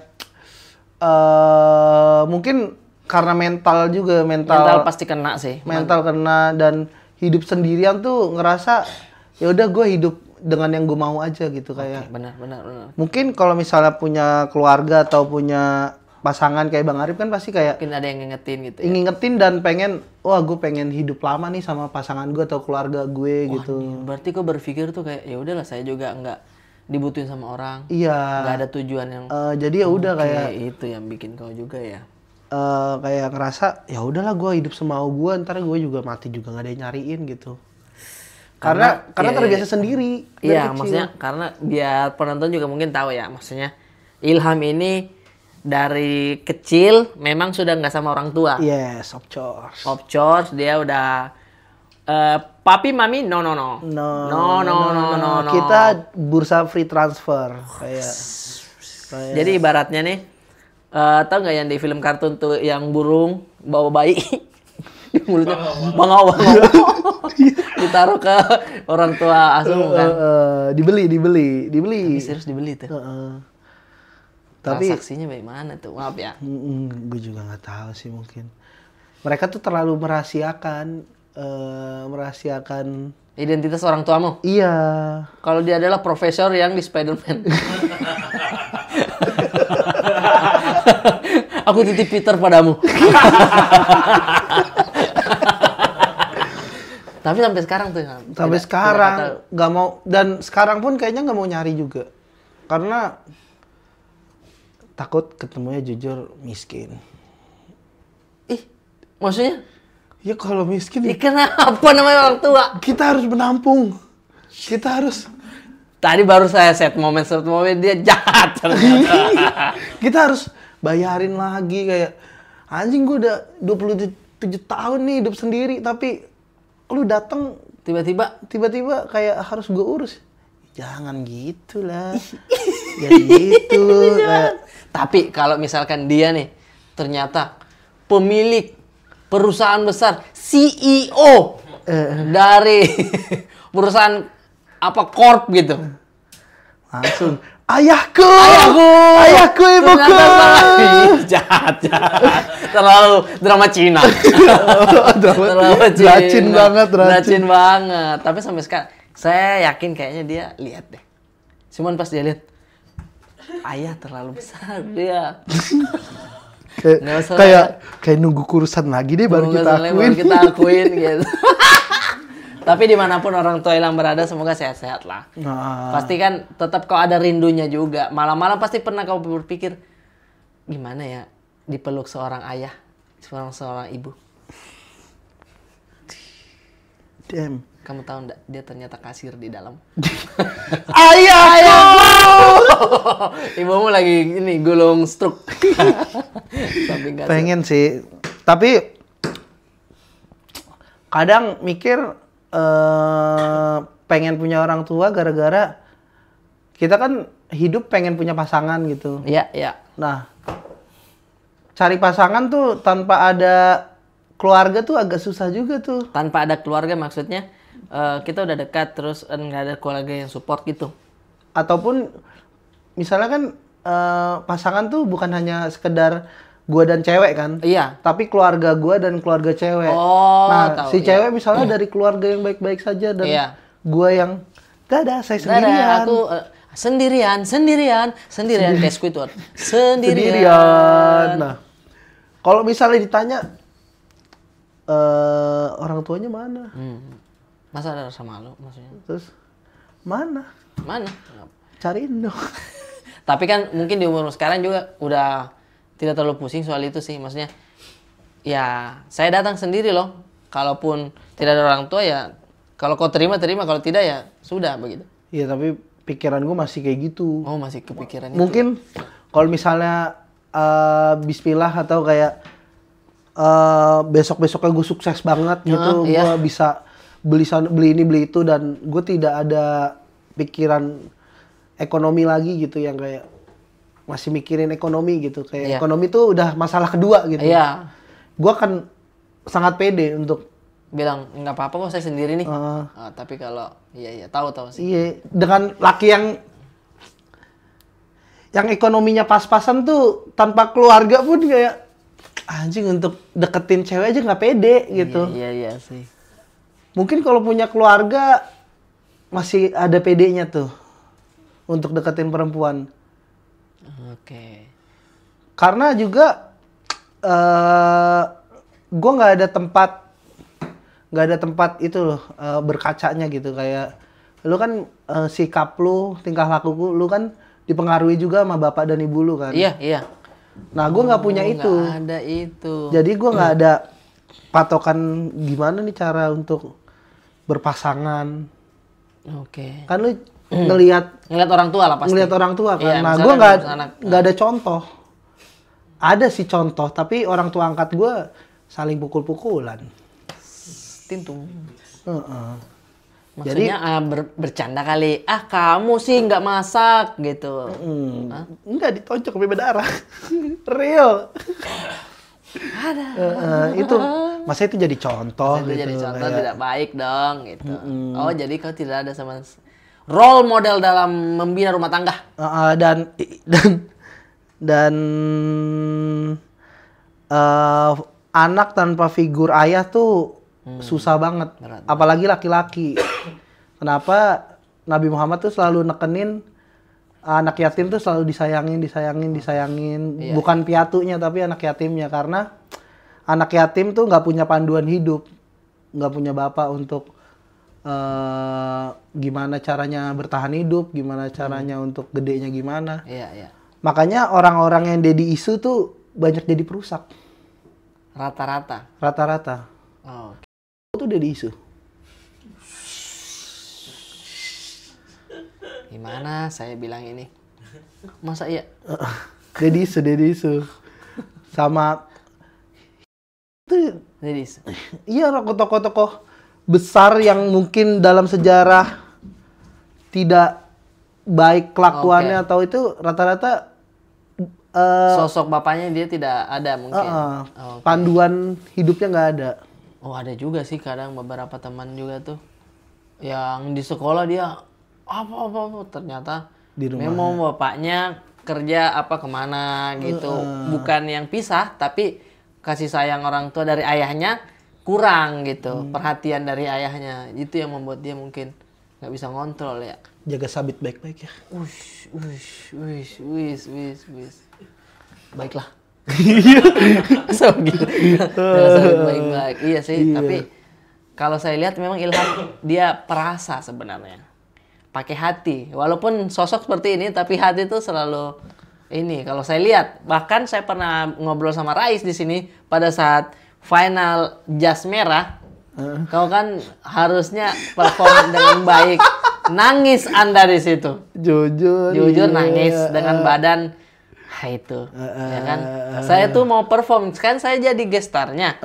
Speaker 1: mungkin karena mental juga,
Speaker 2: Mental pasti kena sih.
Speaker 1: mental kena, dan hidup sendirian tuh ngerasa ya udah gue hidup dengan yang gue mau aja gitu. Kayak
Speaker 2: Benar.
Speaker 1: mungkin kalau misalnya punya keluarga atau punya pasangan kayak Bang Arif kan pasti kayak
Speaker 2: Mungkin ada yang ngingetin gitu ya.
Speaker 1: ngingetin dan pengen, wah gue pengen hidup lama nih sama pasangan gue atau keluarga gue gitu.
Speaker 2: Berarti kau berpikir tuh kayak, ya udahlah saya juga nggak dibutuhin sama orang.
Speaker 1: Iya.
Speaker 2: Nggak ada tujuan yang
Speaker 1: Jadi ya udah kayak
Speaker 2: itu yang bikin kau juga ya.
Speaker 1: kayak ngerasa ya udahlah gue hidup semau gue, ntar gue juga mati juga nggak ada yang nyariin gitu. Karena terbiasa sendiri. dari
Speaker 2: Iya,
Speaker 1: kecil.
Speaker 2: maksudnya karena biar penonton juga mungkin tahu ya, maksudnya Ilham ini dari kecil memang sudah nggak sama orang tua.
Speaker 1: Yes, of course.
Speaker 2: Of course, dia udah papi mami no.
Speaker 1: No. Kita bursa free transfer kayak
Speaker 2: Jadi ibaratnya nih Tahu nggak yang di film kartun tuh yang burung bawa bayi di mulutnya bangau ditaruh ke orang tua asuh kan?
Speaker 1: Dibeli.
Speaker 2: Tapi serius dibeli tuh.
Speaker 1: Tapi
Speaker 2: Transaksinya bagaimana tuh? Maaf ya.
Speaker 1: gue juga nggak tahu sih mungkin. Mereka tuh terlalu merahasiakan
Speaker 2: Identitas orang tuamu?
Speaker 1: Iya.
Speaker 2: Kalau dia adalah profesor yang di Spider-Man. Aku titip Peter padamu. Tapi sampai sekarang tuh.
Speaker 1: Sampai sekarang nggak mau, dan sekarang pun kayaknya nggak mau nyari juga. Karena takut ketemunya jujur miskin.
Speaker 2: Ih, maksudnya?
Speaker 1: Ya kalau miskin,
Speaker 2: Kenapa namanya orang tua?
Speaker 1: kita harus menampung. Kita harus
Speaker 2: Tadi baru saya set momen dia jahat ternyata.
Speaker 1: kita harus bayarin lagi kayak anjing, gue udah 27 tahun nih hidup sendiri tapi lu datang tiba-tiba kayak harus gue urus. Jangan gitu lah. Jangan gitu.
Speaker 2: Tapi kalau misalkan dia nih ternyata pemilik perusahaan besar, CEO dari perusahaan apa corp gitu.
Speaker 1: Langsung ayahku, ibuku.
Speaker 2: Ternyata jahat. Terlalu drama Cina.
Speaker 1: Racin banget.
Speaker 2: Racin banget. Tapi sampai sekarang saya yakin kayaknya dia lihat deh. Cuman pas dia lihat ayah terlalu besar dia.
Speaker 1: Kayak nunggu kurusan lagi deh baru kita akuin.
Speaker 2: Gitu. Tapi dimanapun orang tua Ilham berada, semoga sehat-sehat lah. Pasti kan tetap kau ada rindunya juga. Malam-malam pasti pernah kau berpikir, gimana ya dipeluk seorang ayah, seorang ibu.
Speaker 1: Damn.
Speaker 2: Kamu tahu nggak, dia ternyata kasir di dalam.
Speaker 1: Ayahku!
Speaker 2: Ibumu lagi ini gulung stroke.
Speaker 1: Pengen sih, tapi kadang mikir pengen punya orang tua gara-gara kita kan hidup pengen punya pasangan gitu.
Speaker 2: Iya.
Speaker 1: Nah, cari pasangan tuh tanpa ada keluarga tuh agak susah juga tuh.
Speaker 2: Tanpa ada keluarga maksudnya kita udah dekat terus nggak ada keluarga yang support gitu.
Speaker 1: Ataupun misalnya kan pasangan tuh bukan hanya sekedar gua dan cewek kan?
Speaker 2: Iya.
Speaker 1: Tapi keluarga gua dan keluarga cewek.
Speaker 2: Oh,
Speaker 1: nah,
Speaker 2: tahu,
Speaker 1: si
Speaker 2: iya.
Speaker 1: cewek misalnya dari keluarga yang baik-baik saja dan
Speaker 2: Iya.
Speaker 1: gua yang dadah saya sendirian.
Speaker 2: Aku sendirian. Kayak Squidward. Sendirian.
Speaker 1: Nah, kalau misalnya ditanya orang tuanya mana?
Speaker 2: Masa ada sama lu maksudnya?
Speaker 1: Terus mana? Cariin dong.
Speaker 2: Tapi kan mungkin di umur sekarang juga udah tidak terlalu pusing soal itu sih. Maksudnya ya saya datang sendiri loh. Kalaupun tidak ada orang tua ya kalau kau terima, kalau tidak ya sudah begitu.
Speaker 1: Iya, tapi pikiran gue masih kayak gitu.
Speaker 2: Oh, masih kepikiran itu.
Speaker 1: Mungkin kalau misalnya bismillah atau kayak besok-besoknya gue sukses banget gitu,
Speaker 2: iya.
Speaker 1: gue bisa beli ini beli itu dan gue tidak ada pikiran ekonomi lagi gitu yang kayak masih mikirin ekonomi gitu, kayak ekonomi tuh udah masalah kedua gitu.
Speaker 2: Iya.
Speaker 1: Gue akan sangat pede untuk
Speaker 2: bilang nggak apa-apa kok saya sendiri nih. Tapi kalau iya tahu sih.
Speaker 1: iya, dengan laki yang ekonominya pas-pasan tuh tanpa keluarga pun kayak anjing, untuk deketin cewek aja nggak pede gitu.
Speaker 2: Iya sih.
Speaker 1: Mungkin kalau punya keluarga masih ada pedenya tuh untuk deketin perempuan.
Speaker 2: Oke.
Speaker 1: Karena juga gue nggak ada tempat itu loh, berkacanya gitu, kayak lu kan sikap lu, tingkah laku lu kan dipengaruhi juga sama bapak dan ibu lu kan.
Speaker 2: Iya.
Speaker 1: Nah, gue nggak punya itu.
Speaker 2: Nggak ada itu.
Speaker 1: Jadi gue nggak ada patokan gimana nih cara untuk berpasangan.
Speaker 2: Oke.
Speaker 1: Kan lu ngelihat
Speaker 2: orang tua lah pasti.
Speaker 1: Ngelihat orang tua kan.
Speaker 2: Iya,
Speaker 1: Nah, gue nggak ada contoh. Ada sih contoh, tapi orang tua angkat gue saling pukul-pukulan.
Speaker 2: Tintung. Maksudnya bercanda kali. Ah kamu sih nggak masak gitu.
Speaker 1: Enggak ditonjok sampai berdarah. Real.
Speaker 2: Ada.
Speaker 1: Itu masa itu jadi contoh
Speaker 2: Itu
Speaker 1: gitu.
Speaker 2: jadi contoh
Speaker 1: kayak,
Speaker 2: tidak baik dong gitu. Oh jadi kau tidak ada sama role model dalam membina rumah tangga.
Speaker 1: dan anak tanpa figur ayah tuh susah banget.
Speaker 2: Berat.
Speaker 1: Apalagi laki-laki. Kenapa Nabi Muhammad tuh selalu nekenin anak yatim tuh selalu disayangin.
Speaker 2: Iya,
Speaker 1: Bukan piatunya tapi anak yatimnya, karena anak yatim tuh nggak punya panduan hidup, nggak punya bapak untuk gimana caranya bertahan hidup, gimana caranya untuk gedenya gimana.
Speaker 2: Iya.
Speaker 1: Makanya orang-orang yang daddy isu tuh banyak jadi perusak.
Speaker 2: Rata-rata. Oh, oke.
Speaker 1: Itu daddy isu.
Speaker 2: Gimana saya bilang ini? Masa iya?
Speaker 1: Daddy isu. Sama itu
Speaker 2: Jadi
Speaker 1: iya tokoh-tokoh besar yang mungkin dalam sejarah tidak baik kelakuannya atau itu rata-rata
Speaker 2: sosok bapaknya dia tidak ada mungkin. Oke.
Speaker 1: panduan hidupnya nggak ada.
Speaker 2: Oh ada juga sih kadang beberapa teman juga tuh yang di sekolah dia apa ternyata
Speaker 1: Di rumahnya.
Speaker 2: memang bapaknya kerja apa kemana gitu, bukan yang pisah tapi kasih sayang orang tua dari ayahnya kurang gitu, perhatian dari ayahnya itu yang membuat dia mungkin nggak bisa ngontrol ya.
Speaker 1: Jaga sabit baik-baik ya.
Speaker 2: Wish. Baiklah. So gitu. Jaga sabit baik-baik. Iya sih, tapi kalau saya lihat memang Ilham dia perasa sebenarnya. Pakai hati. Walaupun sosok seperti ini tapi hati itu selalu ini kalau saya lihat. Bahkan saya pernah ngobrol sama Rais di sini pada saat final jas merah. Kau kan harusnya perform dengan baik. Nangis Anda di situ.
Speaker 1: Jujur
Speaker 2: Nangis dengan badan itu. Ya kan? Saya tuh mau perform, kan saya jadi gestarnya.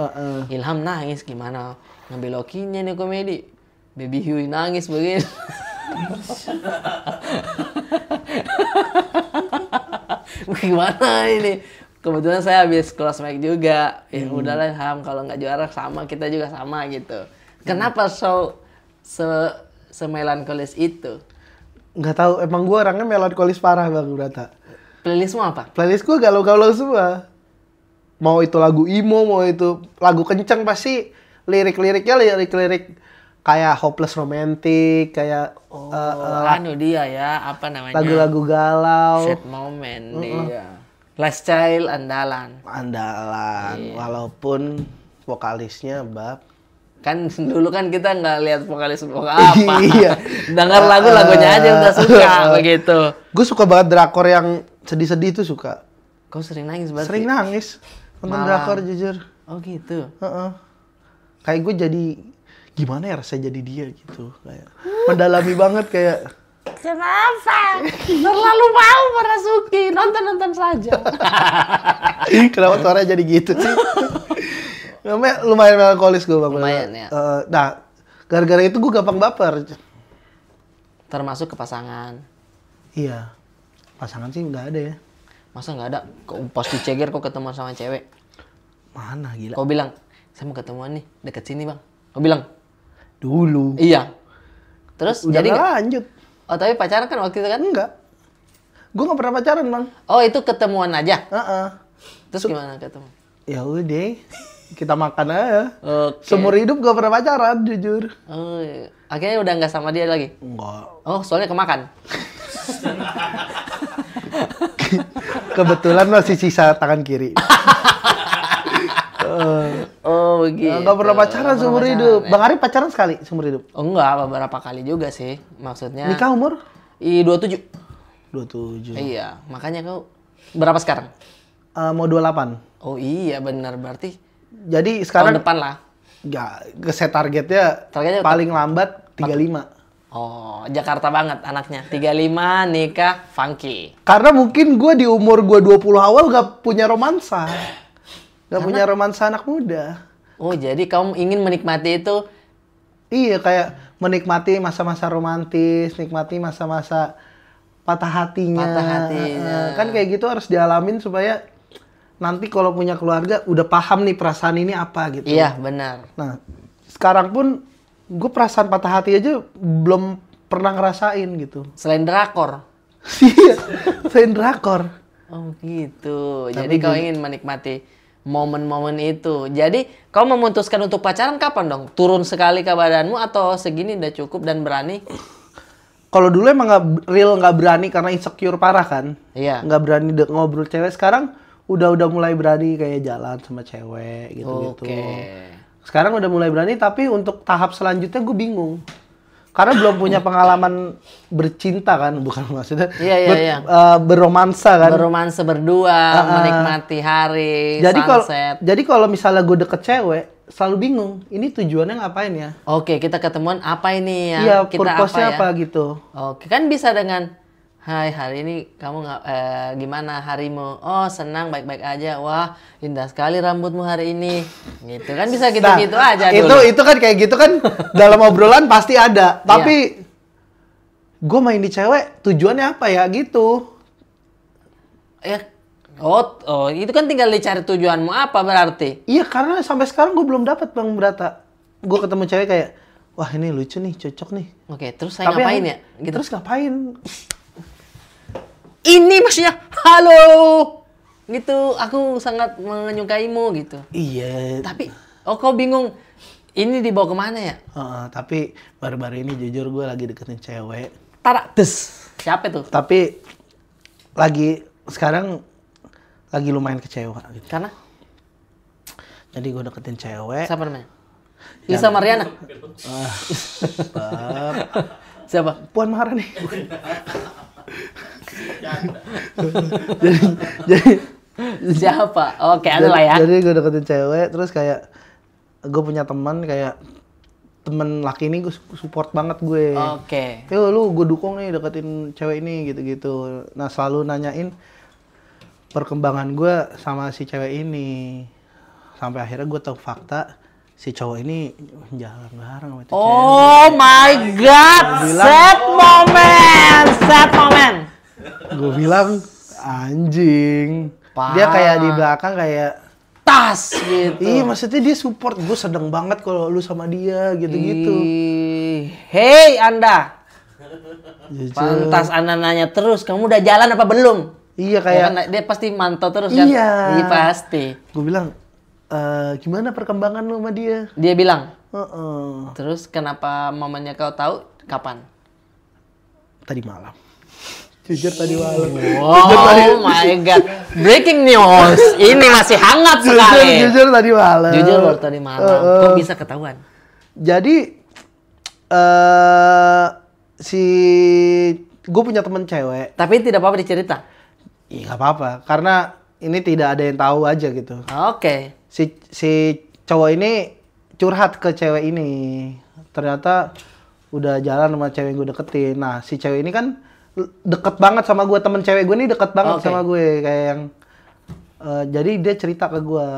Speaker 2: Ilham nangis gimana? Ngambil lokinya nih komedi. Baby Huey nangis begini. Gimana ini? Kebetulan saya habis close mic juga. Ya udahlah Ilham, kalau nggak juara sama kita juga sama gitu. Kenapa semelankolis itu?
Speaker 1: Nggak tahu, emang gue orangnya melankolis parah Bang Brata.
Speaker 2: Playlistmu apa?
Speaker 1: Playlist gue galau-galau semua. Mau itu lagu emo, mau itu lagu kenceng, pasti lirik-liriknya lirik kayak Hopeless Romantic, kayak
Speaker 2: Anu dia ya, apa namanya?
Speaker 1: lagu-lagu galau.
Speaker 2: Sad moment dia. Lifestyle andalan.
Speaker 1: Walaupun vokalisnya bab.
Speaker 2: Kan dulu kan kita nggak lihat vokalis apa.
Speaker 1: Iya.
Speaker 2: Dengar lagunya aja udah suka begitu.
Speaker 1: Gue suka banget drakor yang sedih-sedih itu suka.
Speaker 2: Kau sering nangis berarti?
Speaker 1: Sering nangis nonton
Speaker 2: Malam.
Speaker 1: drakor jujur.
Speaker 2: Oh gitu.
Speaker 1: Kayak gue jadi gimana ya rasanya jadi dia gitu, kayak mendalami banget kayak.
Speaker 2: Kenapa? Terlalu mau merasuki, nonton saja.
Speaker 1: Kenapa suaranya jadi gitu sih? Lumayan melankolis gue Bang.
Speaker 2: Lumayan ya.
Speaker 1: Nah, gara-gara itu gue gampang baper.
Speaker 2: Termasuk ke pasangan.
Speaker 1: Iya. Pasangan sih nggak ada ya.
Speaker 2: Masa nggak ada? Kau pas diceger kau ketemu sama cewek.
Speaker 1: Mana gila.
Speaker 2: Kau bilang, saya mau ketemuan nih deket sini bang. Kau bilang,
Speaker 1: Dulu.
Speaker 2: iya. Terus
Speaker 1: Udah
Speaker 2: jadi
Speaker 1: nggak
Speaker 2: nggak?
Speaker 1: lanjut.
Speaker 2: Oh tapi pacaran kan waktu itu kan?
Speaker 1: Enggak. Gue nggak pernah pacaran Bang.
Speaker 2: Oh itu ketemuan aja. Terus
Speaker 1: So-
Speaker 2: gimana ketemu?
Speaker 1: Ya udah. Kita makan aja.
Speaker 2: Oke.
Speaker 1: Seumur hidup gak pernah pacaran jujur.
Speaker 2: Oh, iya. Akhirnya udah nggak sama dia lagi?
Speaker 1: Enggak.
Speaker 2: Oh soalnya kemakan?
Speaker 1: Kebetulan masih sisa tangan kiri.
Speaker 2: Oh begitu.
Speaker 1: Nggak pernah pacaran
Speaker 2: Nggak
Speaker 1: seumur
Speaker 2: pernah
Speaker 1: hidup.
Speaker 2: pacaran,
Speaker 1: Bang Arif pacaran sekali seumur hidup.
Speaker 2: Oh enggak, beberapa kali juga sih. Maksudnya...
Speaker 1: Nikah umur?
Speaker 2: 27.
Speaker 1: 27.
Speaker 2: Iya, makanya kau... Berapa sekarang?
Speaker 1: Mau 28.
Speaker 2: Oh iya benar, berarti
Speaker 1: Jadi
Speaker 2: tahun
Speaker 1: sekarang
Speaker 2: depan lah.
Speaker 1: set targetnya
Speaker 2: Targetnya
Speaker 1: paling lambat 35.
Speaker 2: Oh, Jakarta banget anaknya. 35, nikah, funky.
Speaker 1: Karena mungkin gue di umur gue 20 awal gak punya romansa. Gak punya romansa anak muda.
Speaker 2: Oh, jadi kamu ingin menikmati itu
Speaker 1: Iya, kayak menikmati masa-masa romantis, nikmati masa-masa patah hatinya.
Speaker 2: Patah hatinya.
Speaker 1: Kan kayak gitu harus dialamin supaya nanti kalau punya keluarga udah paham nih perasaan ini apa gitu.
Speaker 2: Iya, benar.
Speaker 1: Nah, sekarang pun gue perasaan patah hati aja belum pernah ngerasain gitu.
Speaker 2: Selain drakor.
Speaker 1: Iya, selain drakor.
Speaker 2: Oh gitu.
Speaker 1: Tapi
Speaker 2: Jadi kau ingin menikmati momen-momen itu. Jadi kau memutuskan untuk pacaran kapan dong? Turun sekali ke badanmu atau segini udah cukup dan berani?
Speaker 1: Kalau dulu emang nggak berani karena insecure parah kan.
Speaker 2: Iya.
Speaker 1: Nggak berani ngobrol cewek. Sekarang udah mulai berani kayak jalan sama cewek gitu-gitu.
Speaker 2: Oke.
Speaker 1: Sekarang udah mulai berani, tapi untuk tahap selanjutnya gue bingung. Karena belum punya pengalaman bercinta kan, bukan maksudnya
Speaker 2: Iya.
Speaker 1: berromansa kan.
Speaker 2: Berromansa berdua, menikmati hari, sunset.
Speaker 1: Jadi kalau misalnya gue deket cewek, selalu bingung. Ini tujuannya ngapain ya?
Speaker 2: Oke, kita ketemuan apa ini ya?
Speaker 1: Iya,
Speaker 2: Kita
Speaker 1: purpose-nya
Speaker 2: apa ya?
Speaker 1: apa gitu.
Speaker 2: Oke, kan bisa dengan hai, hari ini kamu gimana harimu? Oh, senang, baik-baik aja. Wah, indah sekali rambutmu hari ini. Gitu kan bisa gitu-gitu aja dulu.
Speaker 1: Itu kan kayak gitu kan dalam obrolan pasti ada. Tapi gue main di cewek tujuannya apa ya gitu.
Speaker 2: Ya, oh, itu kan tinggal dicari tujuanmu apa berarti?
Speaker 1: Iya, karena sampai sekarang gue belum dapat Bang Brata. Gue ketemu cewek kayak, wah ini lucu nih, cocok nih.
Speaker 2: Oke, terus saya ngapain ya? Gitu.
Speaker 1: Terus ngapain?
Speaker 2: Ini maksudnya, halo. Gitu, aku sangat menyukaimu gitu.
Speaker 1: Iya.
Speaker 2: Tapi, kau bingung, ini dibawa kemana ya?
Speaker 1: Tapi baru-baru ini jujur gue lagi deketin cewek.
Speaker 2: Tarak, des. Siapa tuh?
Speaker 1: Tapi sekarang lagi lumayan kecewa gitu.
Speaker 2: Karena?
Speaker 1: Jadi gue deketin cewek.
Speaker 2: Siapa namanya? Lisa Mariana? Siapa?
Speaker 1: Puan Maharani. jadi
Speaker 2: Siapa? Oke, ada lah ya.
Speaker 1: Jadi gue deketin cewek, terus kayak gue punya teman kayak temen laki ini gue support banget gue.
Speaker 2: Oke.
Speaker 1: Yo lu gue dukung nih deketin cewek ini gitu-gitu. Nah selalu nanyain perkembangan gue sama si cewek ini. Sampai akhirnya gue tahu fakta si cowok ini jalan bareng sama itu cewek.
Speaker 2: Oh my god, sad moment.
Speaker 1: Gue bilang anjing.
Speaker 2: Parah.
Speaker 1: Dia kayak di belakang kayak
Speaker 2: Tas gitu.
Speaker 1: iya, maksudnya dia support. Gue sedeng banget kalau lu sama dia gitu-gitu.
Speaker 2: Hei Anda,
Speaker 1: Jujur.
Speaker 2: pantas Anda nanya terus, kamu udah jalan apa belum?
Speaker 1: Iya
Speaker 2: Ya
Speaker 1: kayak
Speaker 2: kan, dia pasti mantau terus kan?
Speaker 1: Iya.
Speaker 2: Iya pasti.
Speaker 1: gue bilang gimana perkembangan lu sama dia?
Speaker 2: Dia bilang,
Speaker 1: Heeh.
Speaker 2: terus kenapa momennya kau tahu kapan?
Speaker 1: Tadi malam. Jujur tadi malam.
Speaker 2: Oh my god, breaking news. Ini masih hangat sekali.
Speaker 1: Jujur tadi malam.
Speaker 2: Jujur baru tadi malam. Kok bisa ketahuan?
Speaker 1: Jadi gue punya temen cewek.
Speaker 2: Tapi tidak apa-apa dicerita.
Speaker 1: Iya nggak apa-apa, karena ini tidak ada yang tahu aja gitu.
Speaker 2: Oke.
Speaker 1: Si cowok ini curhat ke cewek ini. Ternyata udah jalan sama cewek yang gue deketin. Nah, si cewek ini kan deket banget sama gue. Temen cewek gue ini deket banget sama gue. Kayak yang jadi dia cerita ke gue.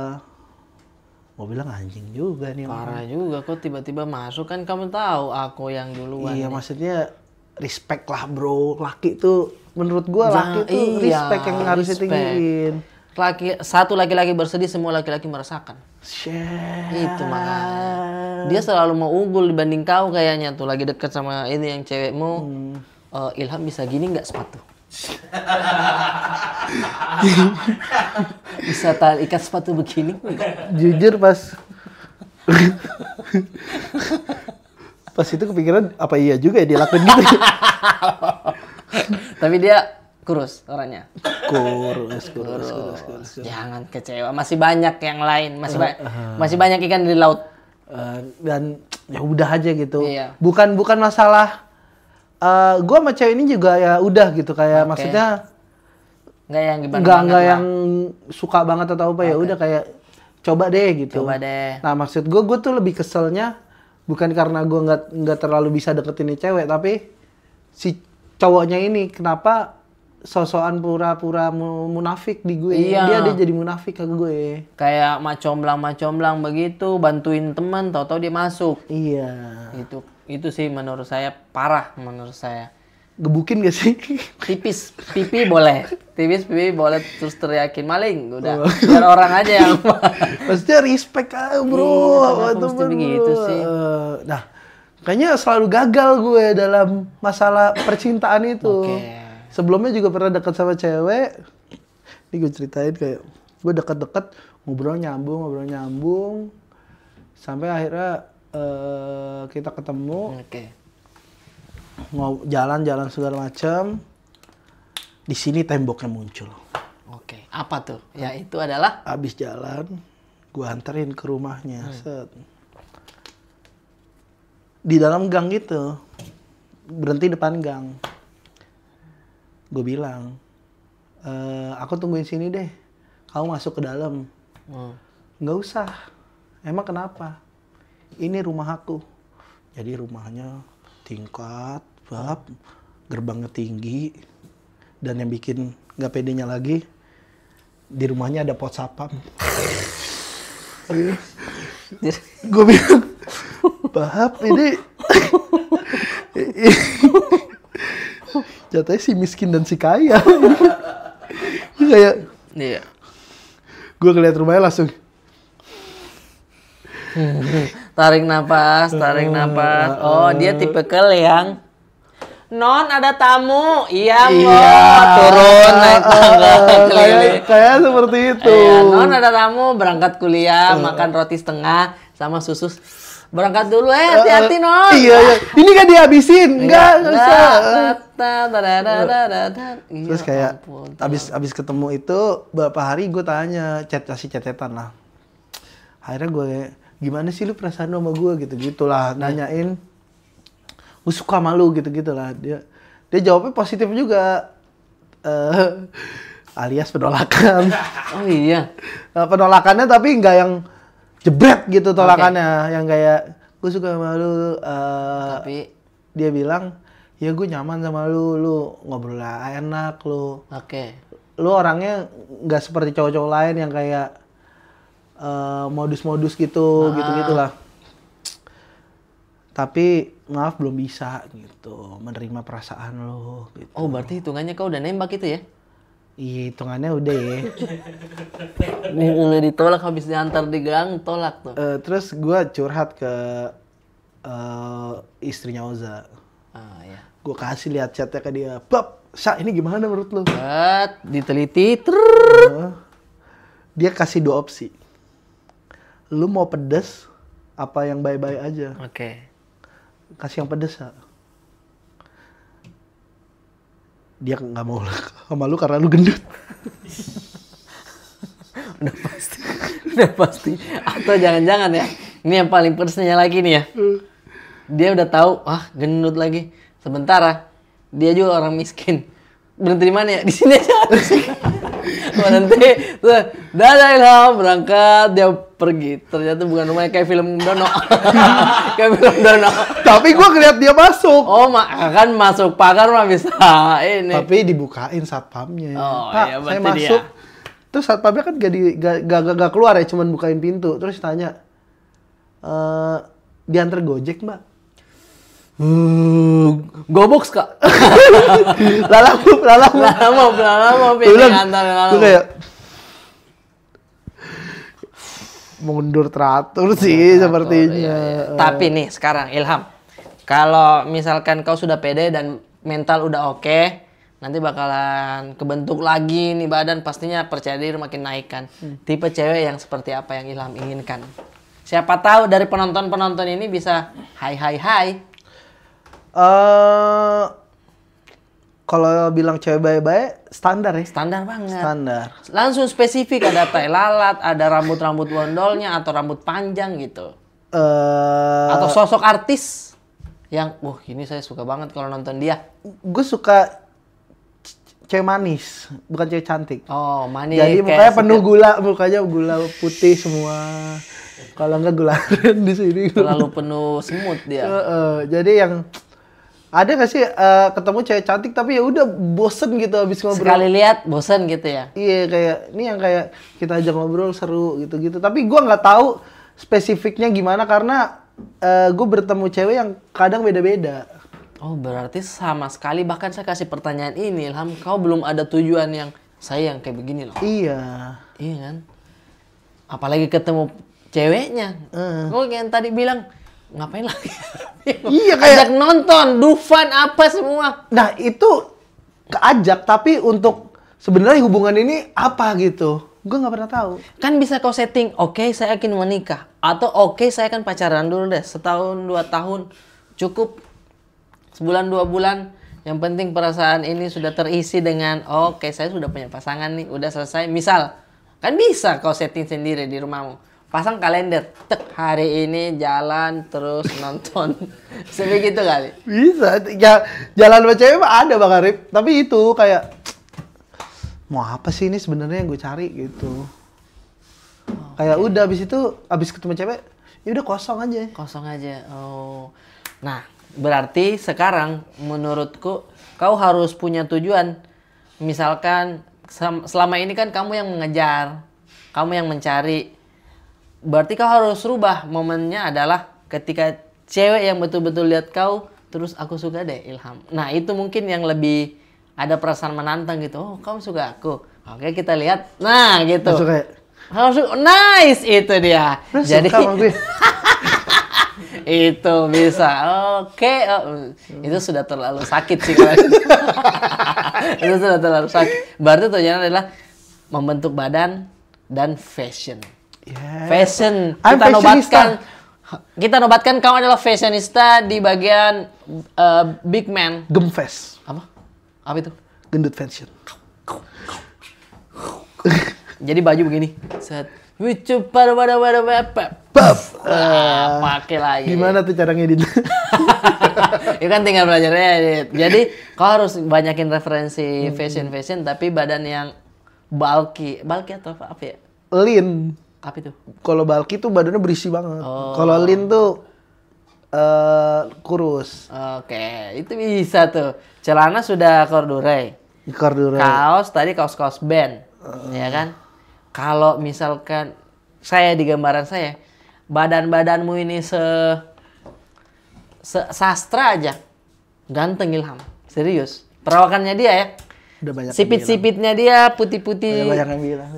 Speaker 1: Gue bilang anjing juga nih.
Speaker 2: Parah juga kok tiba-tiba masuk, kan kamu tahu aku yang duluan.
Speaker 1: Iya,
Speaker 2: nih.
Speaker 1: maksudnya respect lah bro. Laki tuh menurut gue laki tuh respect yang harus ditinggiin.
Speaker 2: Satu laki-laki bersedih, semua laki-laki merasakan. Itu makanya. Dia selalu mau unggul dibanding kau kayaknya tuh, lagi deket sama ini yang cewekmu. Ilham bisa gini nggak sepatu? Bisa ikat sepatu begini?
Speaker 1: Jujur pas itu kepikiran apa iya juga ya dia lakuin gitu.
Speaker 2: Tapi dia kurus orangnya.
Speaker 1: Kurus.
Speaker 2: Jangan kecewa, masih banyak yang lain, masih banyak ikan di laut.
Speaker 1: Dan ya udah aja gitu.
Speaker 2: Iya.
Speaker 1: Bukan masalah. Gue sama cewek ini juga ya udah gitu kayak maksudnya
Speaker 2: Nggak yang gimana
Speaker 1: nggak yang suka banget atau apa ya udah kayak coba deh gitu.
Speaker 2: Coba deh.
Speaker 1: Nah maksud gue tuh lebih keselnya bukan karena gue nggak terlalu bisa deketin nih cewek, tapi si cowoknya ini kenapa sosokan pura-pura munafik di gue.
Speaker 2: Iya.
Speaker 1: Dia jadi munafik ke gue.
Speaker 2: Kayak macomblang begitu, bantuin teman, tahu-tahu dia masuk.
Speaker 1: Iya.
Speaker 2: Itu sih menurut saya parah menurut saya.
Speaker 1: Gebukin gak sih?
Speaker 2: Tipis pipi boleh, terus teriakin maling, udah biar orang aja yang.
Speaker 1: Maksudnya respect bro.
Speaker 2: Iya, kenapa
Speaker 1: sama
Speaker 2: mesti
Speaker 1: temen,
Speaker 2: begitu
Speaker 1: bro.
Speaker 2: sih?
Speaker 1: Nah, kayaknya selalu gagal gue dalam masalah percintaan itu.
Speaker 2: Oke.
Speaker 1: Sebelumnya juga pernah dekat sama cewek. Ini gue ceritain kayak gue dekat-dekat ngobrol nyambung. Sampai akhirnya kita ketemu.
Speaker 2: Oke.
Speaker 1: Jalan-jalan segala macam. Di sini temboknya muncul.
Speaker 2: Oke. Apa tuh? Ya itu adalah
Speaker 1: Abis jalan, gue anterin ke rumahnya. Set. Di dalam gang gitu, berhenti depan gang. Gue bilang, aku tungguin sini deh. Kamu masuk ke dalam. Nggak usah. Emang kenapa? Ini rumah aku. Jadi rumahnya tingkat, bab, gerbangnya tinggi, dan yang bikin nggak pedenya lagi, di rumahnya ada pot sapam. Gue bilang, Bahap ini jatuhnya si miskin dan si kaya. Kayak,
Speaker 2: iya.
Speaker 1: gue ngeliat rumahnya langsung.
Speaker 2: Tarik napas. Oh, dia tipikal yang Non ada tamu. Iya, Mbok. Turun naik tangga keliling.
Speaker 1: Kayak seperti itu.
Speaker 2: Non ada tamu berangkat kuliah, makan roti setengah sama susu. Berangkat dulu hati-hati Non.
Speaker 1: Iya. Ini kan dihabisin. Enggak usah. Terus kayak abis ketemu itu beberapa hari gue tanya, chat-chatan lah. Akhirnya gue, gimana sih lu perasaan sama gue gitu-gitulah, nanyain. Gue suka sama lu gitu-gitulah. Dia jawabnya positif juga. Alias penolakan.
Speaker 2: Oh iya.
Speaker 1: Penolakannya tapi nggak yang jebret gitu tolakannya. Yang kayak, gue suka sama lu.
Speaker 2: Tapi
Speaker 1: dia bilang, ya gue nyaman sama lu ngobrol enak lu.
Speaker 2: Oke.
Speaker 1: Lu orangnya nggak seperti cowok-cowok lain yang kayak modus-modus gitu, gitu-gitulah. Tapi maaf belum bisa gitu menerima perasaan lo gitu.
Speaker 2: Oh, berarti hitungannya kau udah nembak itu ya?
Speaker 1: Iya, hitungannya udah ya.
Speaker 2: Udah ditolak habis diantar di gang, tolak tuh.
Speaker 1: Terus gue curhat ke istrinya Oza.
Speaker 2: Ah, ya.
Speaker 1: Gue kasih lihat chatnya ke dia. Bab, ini gimana menurut lo?
Speaker 2: Diteliti.
Speaker 1: Dia kasih 2 opsi. Lu mau pedes apa yang baik-baik aja?
Speaker 2: Oke.
Speaker 1: Kasih yang pedes, Sa. Dia nggak mau sama lu karena lu gendut.
Speaker 2: Udah pasti. Atau jangan-jangan ya, ini yang paling pedesnya lagi nih ya. Dia udah tahu, gendut lagi. Sementara dia juga orang miskin. Berhenti di mana ya? Di sini aja. Berhenti. Tuh, dadah Ilham, berangkat, dia pergi. Ternyata bukan rumahnya kayak film Dono. Kayak film Dono.
Speaker 1: Tapi gua ngeliat dia masuk.
Speaker 2: Oh, kan masuk pagar mah bisa ini.
Speaker 1: Tapi dibukain satpamnya.
Speaker 2: Oh,
Speaker 1: Pak,
Speaker 2: iya,
Speaker 1: saya
Speaker 2: berarti
Speaker 1: masuk.
Speaker 2: dia.
Speaker 1: Terus satpamnya kan gak keluar ya, cuman bukain pintu. Terus tanya, diantar Gojek, Mbak?
Speaker 2: Gobox Kak.
Speaker 1: Lalamu.
Speaker 2: Pilih antar
Speaker 1: Gue kayak mundur teratur sih sepertinya.
Speaker 2: Iya. Tapi nih sekarang Ilham, kalau misalkan kau sudah pede dan mental udah oke, nanti bakalan kebentuk lagi nih badan, pastinya percaya diri makin naik kan. Tipe cewek yang seperti apa yang Ilham inginkan? Siapa tahu dari penonton-penonton ini bisa hai.
Speaker 1: Kalau bilang cewek baik-baik, standar ya?
Speaker 2: Standar banget.
Speaker 1: Standar.
Speaker 2: Langsung spesifik, ada tai lalat, ada rambut-rambut bondolnya, atau rambut panjang gitu. Atau sosok artis yang, ini saya suka banget kalau nonton dia.
Speaker 1: Gue suka cewek manis, bukan cewek cantik.
Speaker 2: Oh, manis.
Speaker 1: Jadi mukanya penuh gula, mukanya gula putih semua. Kalau enggak gula aren di sini.
Speaker 2: Terlalu penuh semut dia.
Speaker 1: Jadi yang Ada nggak sih ketemu cewek cantik tapi ya udah bosen gitu habis ngobrol.
Speaker 2: Sekali lihat bosan gitu ya.
Speaker 1: Iya kayak ini yang kayak kita ajak ngobrol seru gitu-gitu. Tapi gua nggak tahu spesifiknya gimana karena gue bertemu cewek yang kadang beda-beda.
Speaker 2: Oh, berarti sama sekali bahkan saya kasih pertanyaan ini, Ilham, kau belum ada tujuan yang saya yang kayak begini loh.
Speaker 1: Iya.
Speaker 2: Iya kan? Apalagi ketemu ceweknya. Kau yang tadi bilang ngapain lagi?
Speaker 1: Iya, kayak-
Speaker 2: ajak nonton, Dufan apa semua.
Speaker 1: Nah itu keajak tapi untuk sebenarnya hubungan ini apa gitu. Gue nggak pernah tahu.
Speaker 2: Kan bisa kau setting, oke saya akan menikah. Atau oke saya akan pacaran dulu deh. Setahun, 2 tahun. Cukup. Sebulan, 2 bulan. Yang penting perasaan ini sudah terisi dengan, oke saya sudah punya pasangan nih. Udah selesai. Misal, kan bisa kau setting sendiri di rumahmu. Pasang kalender. Tek, hari ini jalan terus nonton. Sebegitu kali.
Speaker 1: Bisa. Ya, jalan sama cewek mah ada Bang Arif. Tapi itu kayak mau apa sih ini sebenarnya yang gue cari gitu. Kayak udah abis ketemu cewek, ya udah kosong aja.
Speaker 2: Kosong aja. Oh. Nah, berarti sekarang menurutku kau harus punya tujuan. Misalkan selama ini kan kamu yang mengejar, kamu yang mencari. Berarti kau harus rubah. Momennya adalah ketika cewek yang betul-betul lihat kau, terus aku suka deh Ilham. Nah, itu mungkin yang lebih ada perasaan menantang gitu. Oh, kamu suka aku. Oke, kita lihat. Nah, gitu.
Speaker 1: Langsung kayak,
Speaker 2: Nice, itu dia.
Speaker 1: "Lu
Speaker 2: Jadi
Speaker 1: suka sama gue?"
Speaker 2: itu bisa. Oke. Oh, itu sudah terlalu sakit sih kalau. Itu sudah terlalu sakit. Berarti tujuannya adalah membentuk badan dan fashion.
Speaker 1: Yeah.
Speaker 2: Fashion.
Speaker 1: I'm
Speaker 2: Kita nobatkan kamu adalah fashionista di bagian big man.
Speaker 1: Gemfest.
Speaker 2: Apa? Apa itu?
Speaker 1: Gendut fashion.
Speaker 2: Jadi baju begini. Set. Lucu pada
Speaker 1: Buff.
Speaker 2: pakai lagi.
Speaker 1: Gimana tuh cara ngedit?
Speaker 2: Ya kan tinggal belajar edit. Jadi kau harus banyakin referensi fashion tapi badan yang bulky atau apa ya?
Speaker 1: Lean.
Speaker 2: Apa itu?
Speaker 1: Kalau bulky tuh badannya berisi banget.
Speaker 2: Oh.
Speaker 1: Kalau lean tuh kurus.
Speaker 2: Oke, itu bisa tuh. Celana sudah corduroy.
Speaker 1: Corduroy.
Speaker 2: Kaos tadi kaos band. Ya kan? Kalau misalkan saya di gambaran saya, badan-badanmu ini sastra aja. Ganteng Ilham. Serius. Perawakannya dia ya.
Speaker 1: Udah banyak
Speaker 2: Sipit-sipitnya dia putih-putih.
Speaker 1: yang bilang. Banyak yang bilang.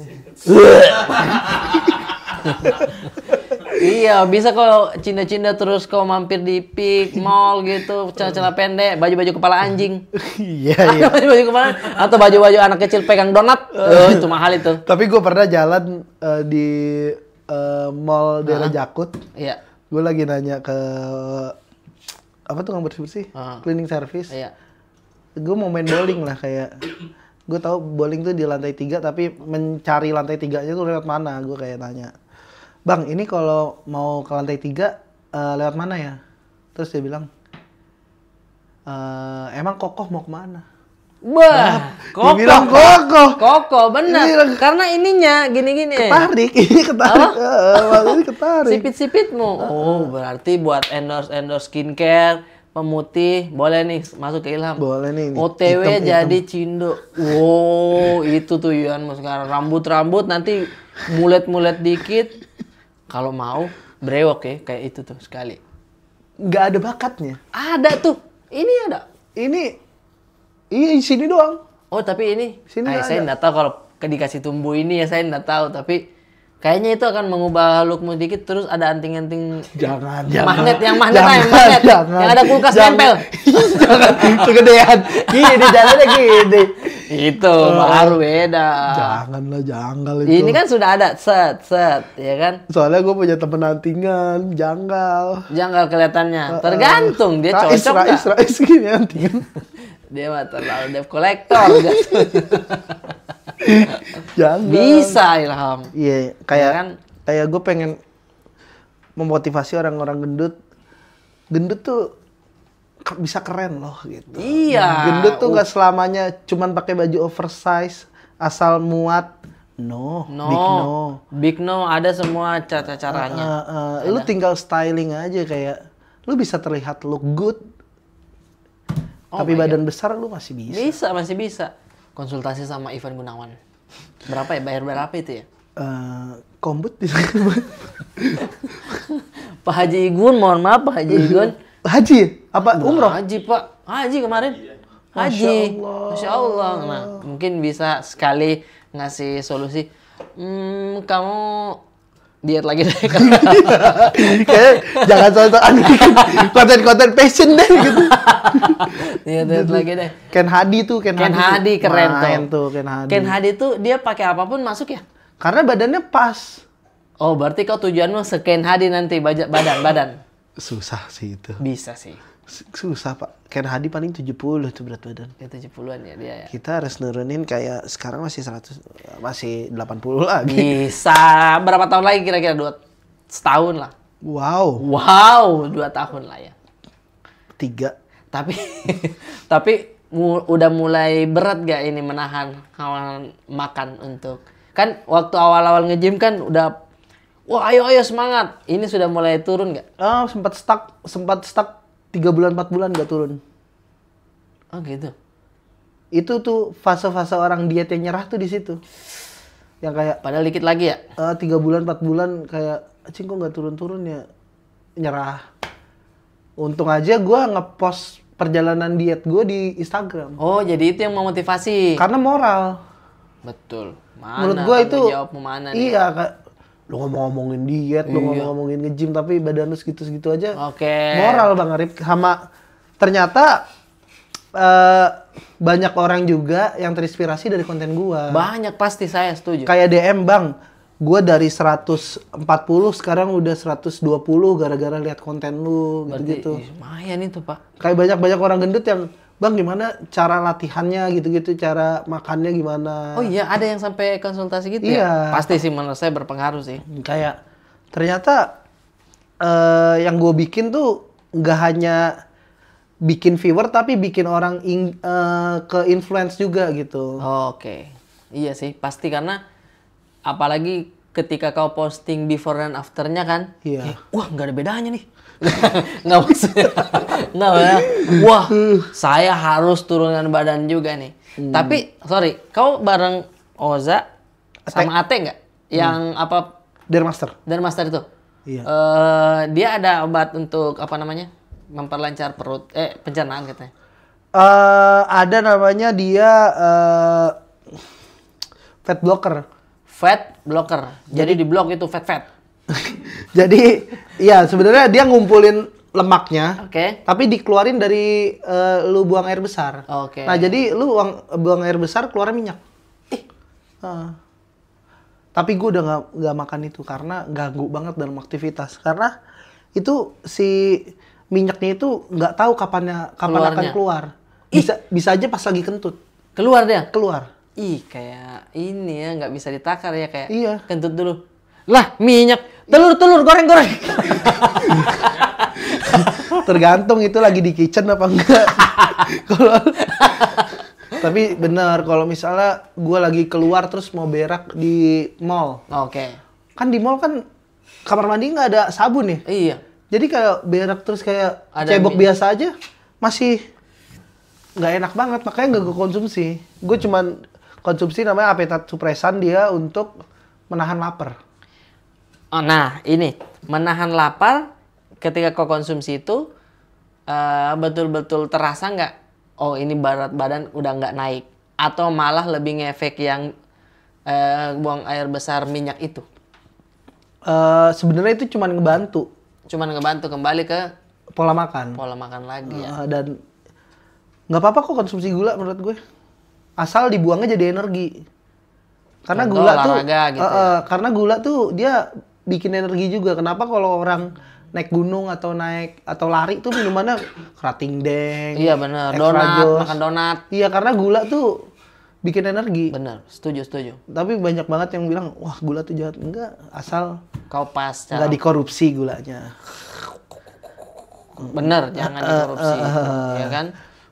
Speaker 2: Iya, bisa kalau cinda-cinda terus kau mampir di Peak Mall gitu, celana pendek, baju-baju kepala anjing.
Speaker 1: Iya.
Speaker 2: Baju kepala atau baju-baju anak kecil pegang donat. Itu mahal itu.
Speaker 1: Tapi gue pernah jalan di mall daerah Jakut.
Speaker 2: Iya.
Speaker 1: Gue lagi nanya ke apa tuh yang bersih-bersih? Cleaning service.
Speaker 2: Iya.
Speaker 1: Gue mau main bowling lah kayak. Gue tahu bowling tuh di lantai 3 tapi mencari lantai 3-nya tuh lewat mana? Gue kayak nanya. Bang, ini kalau mau ke lantai 3 lewat mana ya? Terus dia bilang, emang Kokoh mau kemana?
Speaker 2: Wah,
Speaker 1: Dia bilang Kokoh.
Speaker 2: Kokoh, benar.
Speaker 1: Dia bilang,
Speaker 2: Karena ininya gini-gini.
Speaker 1: Ketarik, ini ketarik. Ini ketarik.
Speaker 2: Sipit-sipitmu. Oh, berarti buat endorse skincare, pemutih, boleh nih masuk ke Ilham.
Speaker 1: Boleh nih.
Speaker 2: OTW
Speaker 1: hitam.
Speaker 2: jadi cindo. Wow, itu tujuanmu sekarang. Rambut nanti mulet-mulet dikit. Kalau mau brewok ya, kayak itu tuh sekali.
Speaker 1: Nggak ada bakatnya.
Speaker 2: Ada tuh. Ini ada.
Speaker 1: Ini, iya di sini doang.
Speaker 2: Oh, tapi ini
Speaker 1: Sini
Speaker 2: saya
Speaker 1: ada.
Speaker 2: nggak tahu kalau dikasih tumbuh ini ya saya nggak tahu, tapi kayaknya itu akan mengubah lookmu dikit terus ada anting-anting
Speaker 1: Jangan.
Speaker 2: magnet yang
Speaker 1: Jangan.
Speaker 2: yang ada kulkas nempel.
Speaker 1: Jangan, kegedean. Gini, jalannya gini.
Speaker 2: Itu baru beda.
Speaker 1: Janganlah, janggal itu.
Speaker 2: Ini kan sudah ada set ya kan?
Speaker 1: Soalnya gue punya temen antingan, janggal.
Speaker 2: Janggal kelihatannya. Tergantung dia cocok nggak?
Speaker 1: Rais gini antingan.
Speaker 2: Dia mah terlalu debt collector.
Speaker 1: Janggal.
Speaker 2: Bisa Ilham.
Speaker 1: Iya, kayak gue pengen memotivasi orang-orang gendut. Gendut tuh bisa keren loh gitu.
Speaker 2: Iya.
Speaker 1: Gendut tuh nggak selamanya cuman pakai baju oversize asal muat. No.
Speaker 2: Big no ada semua caranya.
Speaker 1: Lu tinggal styling aja kayak lu bisa terlihat look good.
Speaker 2: Oh
Speaker 1: Tapi
Speaker 2: my
Speaker 1: badan besar lu masih bisa.
Speaker 2: Bisa, masih bisa. Konsultasi sama Ivan Gunawan. Berapa ya? Bayar berapa itu ya?
Speaker 1: Kombut
Speaker 2: Pak Haji Igun, mohon maaf Pak Haji Igun.
Speaker 1: Haji? Apa umroh?
Speaker 2: Haji Pak, haji kemarin. Haji.
Speaker 1: Masya Allah.
Speaker 2: Masya Allah. Nah, mungkin bisa sekali ngasih solusi. Kamu diet lagi deh.
Speaker 1: Kayak jangan soal bikin konten-konten passion deh gitu.
Speaker 2: Diet lagi deh.
Speaker 1: Ken Hadi tuh,
Speaker 2: Ken Hadi keren
Speaker 1: Main
Speaker 2: tuh.
Speaker 1: Ken Hadi.
Speaker 2: Ken Hadi tuh dia pakai apapun masuk ya?
Speaker 1: Karena badannya pas.
Speaker 2: Oh, berarti kau tujuanmu se-Ken Hadi nanti badan.
Speaker 1: Susah sih itu.
Speaker 2: Bisa sih.
Speaker 1: Susah, Pak. Ken Hadi paling 70 tuh berat badan.
Speaker 2: Ya 70-an ya dia ya.
Speaker 1: Kita harus nurunin kayak sekarang masih 100, masih 80 lagi.
Speaker 2: Bisa. Berapa tahun lagi kira-kira? Setahun lah.
Speaker 1: Wow.
Speaker 2: Wow, 2 tahun lah ya.
Speaker 1: 3.
Speaker 2: Tapi udah mulai berat gak ini menahan kawan makan untuk kan waktu awal-awal nge-gym kan udah wah ayo semangat. Ini sudah mulai turun gak?
Speaker 1: Oh, sempat stuck 3 bulan 4 bulan gak turun.
Speaker 2: Oh gitu.
Speaker 1: Itu tuh fase-fase orang diet yang nyerah tuh di situ. Yang kayak
Speaker 2: Padahal dikit lagi ya.
Speaker 1: 3 bulan 4 bulan kayak acing kok nggak turun-turun ya, nyerah. Untung aja gue ngepost perjalanan diet gue di Instagram.
Speaker 2: Oh jadi itu yang memotivasi.
Speaker 1: Karena moral.
Speaker 2: Betul.
Speaker 1: Menurut gue itu
Speaker 2: jawab mana nih?
Speaker 1: iya kayak lu ngomongin diet, lu ngomongin nge-gym tapi badan lu segitu-segitu aja.
Speaker 2: Oke.
Speaker 1: Moral Bang Arif. Sama ternyata banyak orang juga yang terinspirasi dari konten gua.
Speaker 2: Banyak pasti saya setuju.
Speaker 1: Kayak DM Bang, gua dari 140 sekarang udah 120 gara-gara lihat konten lu gitu-gitu.
Speaker 2: Lumayan itu Pak.
Speaker 1: Kayak banyak orang gendut yang Bang gimana cara latihannya gitu-gitu, cara makannya gimana.
Speaker 2: Oh iya, ada yang sampai konsultasi gitu
Speaker 1: Iya.
Speaker 2: ya? Pasti sih menurut saya berpengaruh sih.
Speaker 1: Kayak ternyata yang gue bikin tuh nggak hanya bikin viewer tapi bikin orang ke influence juga gitu.
Speaker 2: Oke. Iya sih, pasti karena apalagi ketika kau posting before dan afternya kan.
Speaker 1: Iya.
Speaker 2: Wah, nggak ada bedanya nih. Nggak maksudnya. Nggak ya. Wah, saya harus turunkan badan juga nih. Tapi, sorry, kau bareng Oza sama Ate nggak? Yang apa?
Speaker 1: Dermaster.
Speaker 2: Dan Master itu?
Speaker 1: Iya.
Speaker 2: Dia ada obat untuk apa namanya? Memperlancar perut, pencernaan katanya.
Speaker 1: Ada namanya dia fat blocker.
Speaker 2: Fat blocker. Jadi di blok itu fat.
Speaker 1: Jadi, iya sebenarnya dia ngumpulin lemaknya,
Speaker 2: Oke.
Speaker 1: tapi dikeluarin dari lu buang air besar.
Speaker 2: Oke.
Speaker 1: Nah jadi lu buang air besar keluar minyak. Tapi gue udah nggak makan itu karena ganggu banget dalam aktivitas. Karena itu si minyaknya itu nggak tahu kapan akan
Speaker 2: Keluarnya.
Speaker 1: keluar. Bisa aja pas lagi kentut
Speaker 2: Keluar dia.
Speaker 1: keluar.
Speaker 2: Ih, kayak ini ya, nggak bisa ditakar ya kayak.
Speaker 1: Iya.
Speaker 2: Kentut dulu. Lah, minyak. Telur, goreng.
Speaker 1: Tergantung itu lagi di kitchen apa enggak. Tapi benar kalau misalnya gue lagi keluar terus mau berak di mall.
Speaker 2: Oke.
Speaker 1: Kan di mall kan kamar mandi nggak ada sabun nih.
Speaker 2: Iya.
Speaker 1: Jadi kalau berak terus kayak
Speaker 2: Ada
Speaker 1: cebok biasa aja masih nggak enak banget, makanya nggak gue konsumsi. Gue cuman konsumsi namanya appetite suppressan dia untuk menahan lapar.
Speaker 2: Oh, nah, ini menahan lapar ketika kau konsumsi itu betul-betul terasa nggak? Oh, ini berat badan udah nggak naik, atau malah lebih ngefek yang buang air besar minyak itu?
Speaker 1: Sebenarnya itu cuman ngebantu
Speaker 2: Cuman ngebantu kembali ke
Speaker 1: pola makan.
Speaker 2: pola makan lagi ya.
Speaker 1: Dan nggak apa-apa kok konsumsi gula menurut gue, asal dibuangnya jadi energi. Karena
Speaker 2: Contoh
Speaker 1: gula tuh,
Speaker 2: olahraga gitu ya.
Speaker 1: karena gula tuh dia bikin energi juga. Kenapa kalau orang naik gunung atau lari tuh minumannya kerating deng,
Speaker 2: Iya bener,
Speaker 1: extra
Speaker 2: donat,
Speaker 1: joss.
Speaker 2: makan donat.
Speaker 1: Iya karena gula tuh bikin energi.
Speaker 2: Bener, setuju.
Speaker 1: Tapi banyak banget yang bilang wah gula tuh jahat. Enggak, asal
Speaker 2: Kau pas cara
Speaker 1: nggak dikorupsi gulanya.
Speaker 2: bener, jangan dikorupsi, ya kan?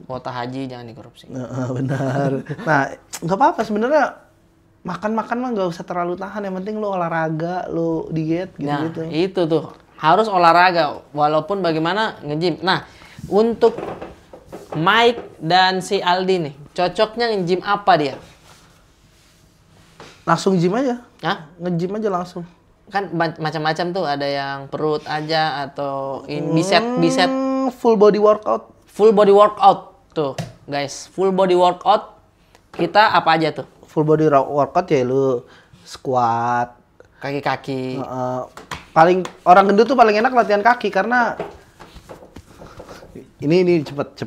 Speaker 2: Kuota haji jangan dikorupsi.
Speaker 1: Benar. Nah, nggak apa-apa sebenarnya. Makan mah nggak usah terlalu tahan. Yang penting lu olahraga, lu diet
Speaker 2: Nah,
Speaker 1: gitu-gitu.
Speaker 2: itu tuh harus olahraga, walaupun bagaimana nge-gym. Nah, untuk Mike dan si Aldi nih, cocoknya nge-gym apa dia?
Speaker 1: Langsung gym aja.
Speaker 2: Hah?
Speaker 1: Nge-gym aja langsung.
Speaker 2: Kan macam-macam tuh, ada yang perut aja atau bicep.
Speaker 1: Full body workout.
Speaker 2: Full body workout tuh, guys. Full body workout kita apa aja tuh?
Speaker 1: Full body workout ya lu squat.
Speaker 2: Kaki-kaki.
Speaker 1: Paling orang gendut tuh paling enak latihan kaki karena ini cepet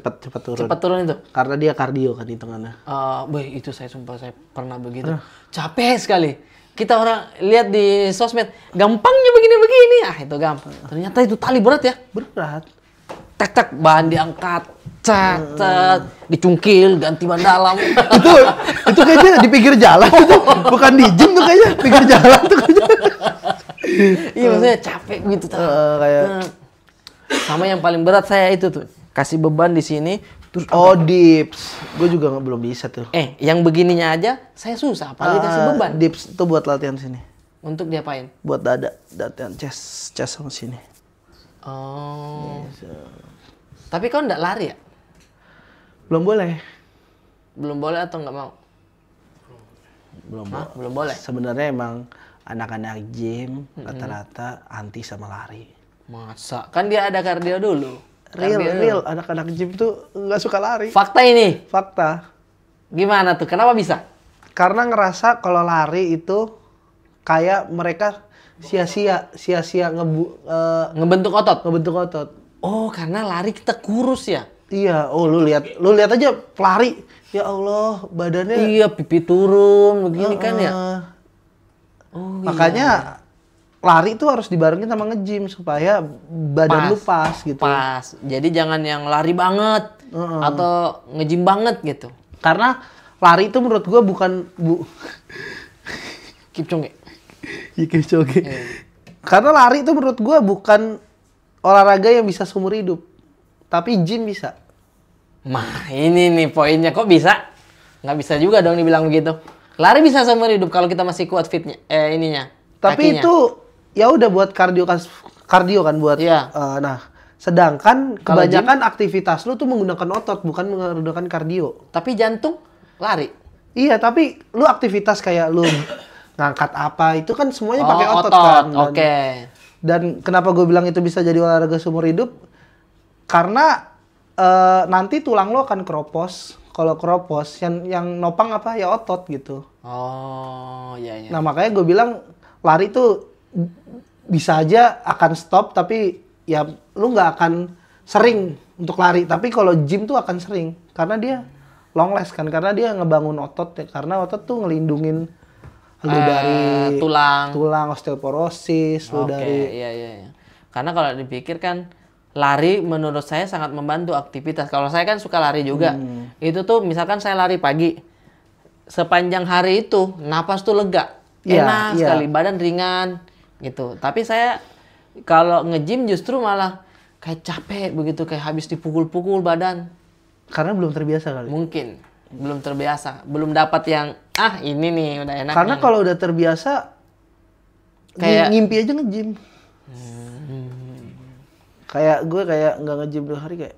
Speaker 1: turun.
Speaker 2: Cepat turun itu.
Speaker 1: Karena dia kardio kan hitungannya.
Speaker 2: Boy, itu saya sumpah saya pernah begitu. Capek sekali. Kita orang lihat di sosmed, gampangnya begini-begini. Ah, itu gampang. Ternyata itu tali berat ya.
Speaker 1: Berat.
Speaker 2: Tek bahan diangkat, dicungkil, ganti ban dalam.
Speaker 1: itu kayaknya di pinggir jalan itu. Bukan di gym tuh kayaknya, pinggir jalan tuh kayaknya.
Speaker 2: Iya, maksudnya capek gitu.
Speaker 1: Kayak
Speaker 2: Sama yang paling berat saya itu tuh, kasih beban di sini. Terus
Speaker 1: dips. Gue juga belum bisa tuh.
Speaker 2: yang begininya aja saya susah, apalagi kasih beban.
Speaker 1: Dips itu buat latihan sini.
Speaker 2: Untuk diapain?
Speaker 1: Buat latihan chest sama sini.
Speaker 2: Oh. Tapi kau nggak lari ya?
Speaker 1: Belum boleh.
Speaker 2: Belum boleh atau nggak mau? Belum boleh.
Speaker 1: Sebenarnya emang anak-anak gym rata-rata anti sama lari.
Speaker 2: Masa? Kan dia ada kardio dulu.
Speaker 1: Real anak-anak gym tuh nggak suka lari.
Speaker 2: Fakta ini.
Speaker 1: Fakta.
Speaker 2: Gimana tuh? Kenapa bisa?
Speaker 1: Karena ngerasa kalau lari itu kayak mereka sia-sia
Speaker 2: Ngebentuk otot.
Speaker 1: ngebentuk otot.
Speaker 2: Oh, karena lari kita kurus ya?
Speaker 1: Iya, lu lihat aja pelari. Ya Allah, badannya.
Speaker 2: Iya, pipi turun begini kan ya. Oh,
Speaker 1: Makanya lari itu harus dibarengin sama nge-gym supaya badan lu pas gitu.
Speaker 2: Pas. Jadi jangan yang lari banget atau nge-gym banget gitu.
Speaker 1: Karena lari itu menurut gua bukan
Speaker 2: Kipchoge.
Speaker 1: Kipchoge. Karena lari itu menurut gua bukan olahraga yang bisa seumur hidup. Tapi gym bisa.
Speaker 2: Mah, ini nih poinnya. Kok bisa? Nggak bisa juga dong dibilang begitu. Lari bisa seumur hidup kalau kita masih kuat fitnya, ininya.
Speaker 1: Tapi
Speaker 2: kakinya.
Speaker 1: itu ya udah buat kardio kan buat.
Speaker 2: Iya.
Speaker 1: Nah, sedangkan
Speaker 2: Kalau
Speaker 1: kebanyakan aktivitas lu tuh menggunakan otot bukan menggunakan kardio.
Speaker 2: Tapi jantung lari.
Speaker 1: Iya, tapi lu aktivitas kayak lu ngangkat apa itu kan semuanya pakai otot
Speaker 2: otot.
Speaker 1: kan.
Speaker 2: Oke.
Speaker 1: Dan kenapa gue bilang itu bisa jadi olahraga seumur hidup? Karena nanti tulang lo akan keropos. Kalau keropos, yang nopang apa ya otot gitu.
Speaker 2: Oh, iya.
Speaker 1: Nah makanya gue bilang lari tuh bisa aja akan stop, tapi ya lu nggak akan sering untuk lari. Tapi kalau gym tuh akan sering karena dia long last kan, karena dia ngebangun otot ya. Karena otot tuh ngelindungin lu dari tulang osteoporosis, lu dari.
Speaker 2: Iya. Karena kalau dipikir kan lari menurut saya sangat membantu aktivitas. Kalau saya kan suka lari juga. Itu tuh misalkan saya lari pagi, sepanjang hari itu napas tuh lega, enak sekali, badan ringan gitu. Tapi saya kalau nge-gym justru malah kayak capek begitu, kayak habis dipukul-pukul badan.
Speaker 1: Karena belum terbiasa kali.
Speaker 2: Mungkin belum terbiasa, belum dapat yang ini nih udah enak.
Speaker 1: Karena kalau udah terbiasa kayak ngimpi aja nge-gym. Kayak gue kayak nggak nge-gym 2 hari kayak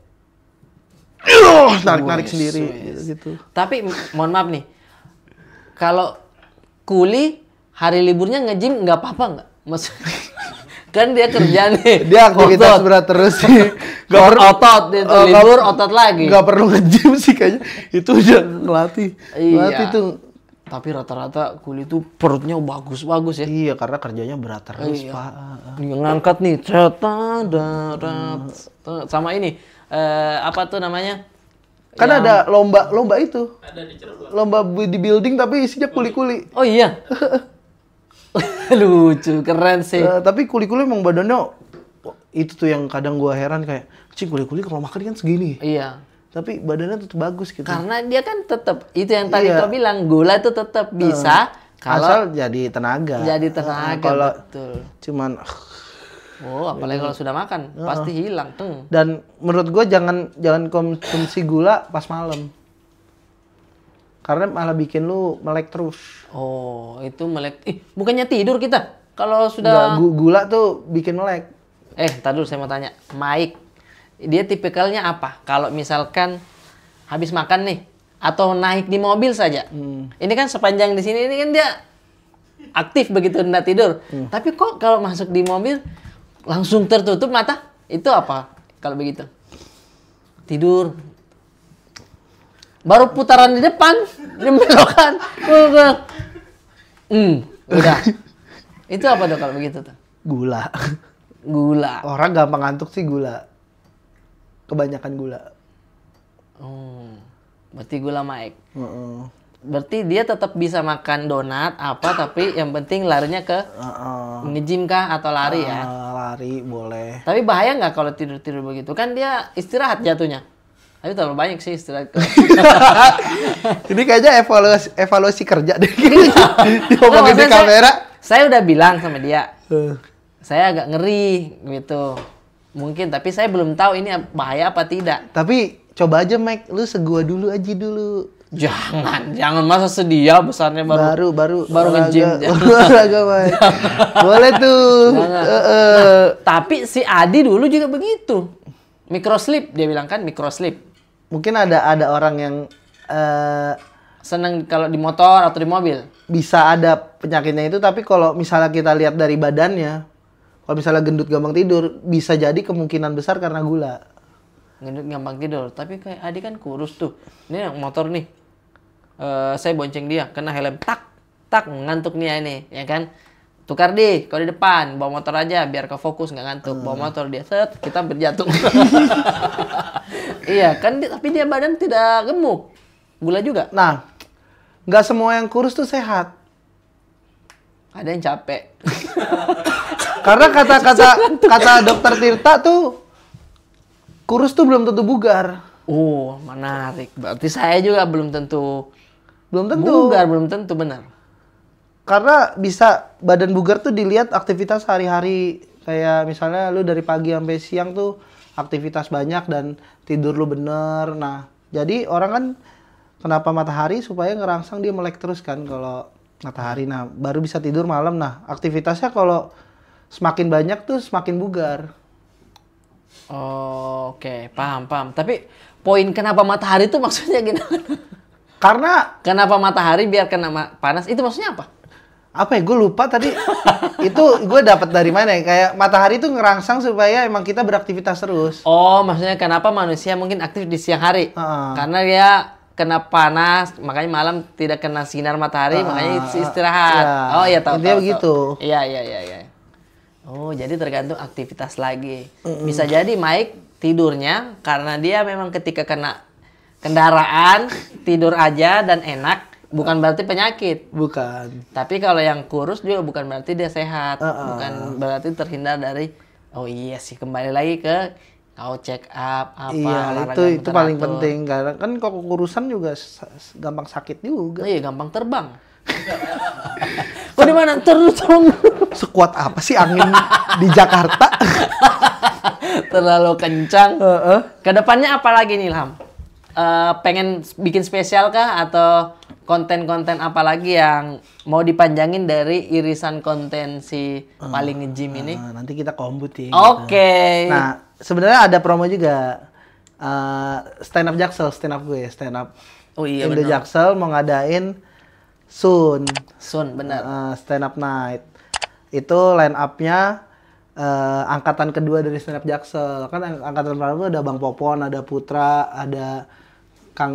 Speaker 1: narik sendiri gitu.
Speaker 2: Tapi mohon maaf nih, kalau kuli hari liburnya nge-gym nggak apa-apa nggak? Kan dia kerja nih.
Speaker 1: Dia aktivitas berat terus sih.
Speaker 2: Otot itu libur otot lagi.
Speaker 1: Nggak perlu nge-gym sih kayaknya. Itu udah ngelatih. Ngelatih tuh.
Speaker 2: Tapi rata-rata kuli itu perutnya bagus-bagus ya.
Speaker 1: Iya, karena kerjanya berat terus, Pak.
Speaker 2: Ngangkat nih, sama ini apa tuh namanya?
Speaker 1: Kan ada lomba itu.
Speaker 4: Ada di Cirebon.
Speaker 1: Lomba bodybuilding tapi isinya kuli-kuli.
Speaker 2: Oh iya. Lucu, keren sih.
Speaker 1: Tapi kuli-kuli emang badannya itu tuh yang kadang gua heran kayak, "Cing, kuli-kuli kalau makan kan segini."
Speaker 2: Iya.
Speaker 1: Tapi badannya tetap bagus gitu.
Speaker 2: Karena dia kan tetap itu yang tadi kau bilang, gula itu tetap bisa kalau
Speaker 1: asal jadi tenaga.
Speaker 2: Jadi tenaga,
Speaker 1: kalau
Speaker 2: betul.
Speaker 1: Cuman
Speaker 2: apalagi kalau sudah makan pasti hilang.
Speaker 1: Dan menurut gue jangan konsumsi gula pas malam. Karena malah bikin lu melek terus.
Speaker 2: Oh, itu melek. Bukannya tidur kita kalau sudah
Speaker 1: gula tuh bikin melek.
Speaker 2: Tadi dulu saya mau tanya, Mike, dia tipikalnya apa? Kalau misalkan habis makan nih atau naik di mobil saja. Ini kan sepanjang di sini ini kan dia aktif begitu hendak tidur. Tapi kok kalau masuk di mobil langsung tertutup mata? Itu apa kalau begitu? Tidur. Baru putaran di depan, belokan. Udah. Itu apa dong kalau begitu tuh?
Speaker 1: Gula.
Speaker 2: Gula.
Speaker 1: Orang gampang ngantuk sih gula. Kebanyakan gula.
Speaker 2: Berarti gula Mike.
Speaker 1: Heeh.
Speaker 2: Berarti dia tetap bisa makan donat apa tapi yang penting larinya ke nge-gym kah atau lari ya?
Speaker 1: Lari boleh.
Speaker 2: Tapi bahaya nggak kalau tidur-tidur begitu? Kan dia istirahat jatuhnya. Tapi terlalu banyak sih istirahat.
Speaker 1: Ini kayaknya evaluasi kerja deh. Diomongin di kamera.
Speaker 2: Saya udah bilang sama dia. Saya agak ngeri gitu. Mungkin tapi saya belum tahu ini bahaya apa tidak.
Speaker 1: Tapi coba aja Mike, lu segua dulu aja dulu.
Speaker 2: Jangan masa sedia besarnya baru nge-gym.
Speaker 1: Olahraga Mike. Boleh tuh.
Speaker 2: Tapi si Adi dulu juga begitu. Microslip dia bilang kan microslip.
Speaker 1: Mungkin ada orang yang
Speaker 2: Seneng kalau di motor atau di mobil.
Speaker 1: bisa ada penyakitnya itu, tapi kalau misalnya kita lihat dari badannya, kalau misalnya gendut gampang tidur, bisa jadi kemungkinan besar karena gula.
Speaker 2: Gendut gampang tidur. Tapi kayak Adi kan kurus tuh. Ini yang motor nih. Saya bonceng dia, kena helm. Tak, ngantuk nih ini. Ya kan? Tukar deh, kalau di depan. Bawa motor aja, biar ke fokus, nggak ngantuk. Bawa motor dia, set, kita berjatuh. Iya, kan tapi dia badan tidak gemuk. Gula juga.
Speaker 1: Nah, nggak semua yang kurus tuh sehat.
Speaker 2: Ada yang capek.
Speaker 1: Karena kata dokter Tirta tuh, kurus tuh belum tentu bugar.
Speaker 2: Oh, menarik. Berarti saya juga belum tentu
Speaker 1: Belum tentu.
Speaker 2: bugar, belum tentu benar.
Speaker 1: Karena bisa badan bugar tuh dilihat aktivitas hari-hari. Kayak misalnya lu dari pagi sampai siang tuh aktivitas banyak dan tidur lu bener. Nah, jadi orang kan kenapa matahari supaya ngerangsang dia melek terus kan kalau matahari. Nah, baru bisa tidur malam. Nah, aktivitasnya kalau semakin banyak tuh semakin bugar.
Speaker 2: Oh, oke, paham. Tapi poin kenapa matahari itu maksudnya gimana?
Speaker 1: Karena
Speaker 2: Kenapa matahari biar kena panas? Itu maksudnya apa?
Speaker 1: apa ya, gue lupa tadi. Itu gue dapat dari mana ya? Kayak matahari tuh ngerangsang supaya emang kita beraktivitas terus.
Speaker 2: Oh, maksudnya kenapa manusia mungkin aktif di siang hari? Karena dia kena panas, makanya malam tidak kena sinar matahari, makanya istirahat.
Speaker 1: Iya.
Speaker 2: Oh iya, tahu.
Speaker 1: Intinya
Speaker 2: tahu,
Speaker 1: begitu.
Speaker 2: tahu. Iya. Oh, jadi tergantung aktivitas lagi. Bisa jadi Mike tidurnya karena dia memang ketika kena kendaraan tidur aja dan enak, bukan berarti penyakit.
Speaker 1: Bukan.
Speaker 2: Tapi kalau yang kurus juga bukan berarti dia sehat. Bukan berarti terhindar dari, oh iya sih, kembali lagi ke kau check up apa.
Speaker 1: Iya,
Speaker 2: olahraga
Speaker 1: itu paling
Speaker 2: teratur.
Speaker 1: penting. Karena kan kalau kurusan juga gampang sakit juga.
Speaker 2: Oh iya, gampang terbang. Oh di mana terus?
Speaker 1: Sekuat apa sih angin di Jakarta?
Speaker 2: Terlalu kencang. Kedepannya apa lagi nih Ilham? Pengen bikin spesial kah atau konten-konten apa lagi yang mau dipanjangin dari irisan konten si paling nge-gym ini?
Speaker 1: Nanti kita kombut ya.
Speaker 2: Oke.
Speaker 1: Nah, sebenarnya ada promo juga. Stand up Jaksel, stand up gue, stand up.
Speaker 2: Oh iya
Speaker 1: Indo
Speaker 2: benar.
Speaker 1: Jaksel mau ngadain Sun
Speaker 2: Benar.
Speaker 1: stand up night. Itu line up-nya angkatan kedua dari stand up Jaksel. Kan angkatan pertama ada Bang Popon, ada Putra, ada Kang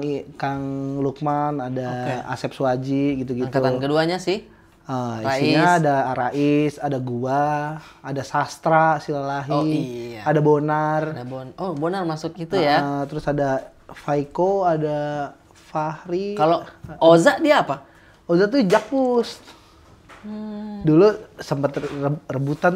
Speaker 1: Lukman, ada Asep Suwaji gitu-gitu.
Speaker 2: Angkatan keduanya sih.
Speaker 1: Isinya ada Rais, ada gua, ada Sastra Silalahi,
Speaker 2: Oh, iya.
Speaker 1: ada Bonar.
Speaker 2: Ada Bonar masuk itu ya.
Speaker 1: Terus ada Faiko, ada Fahri.
Speaker 2: Kalau Oza dia apa?
Speaker 1: Oza tuh Jakpus. Dulu sempet rebutan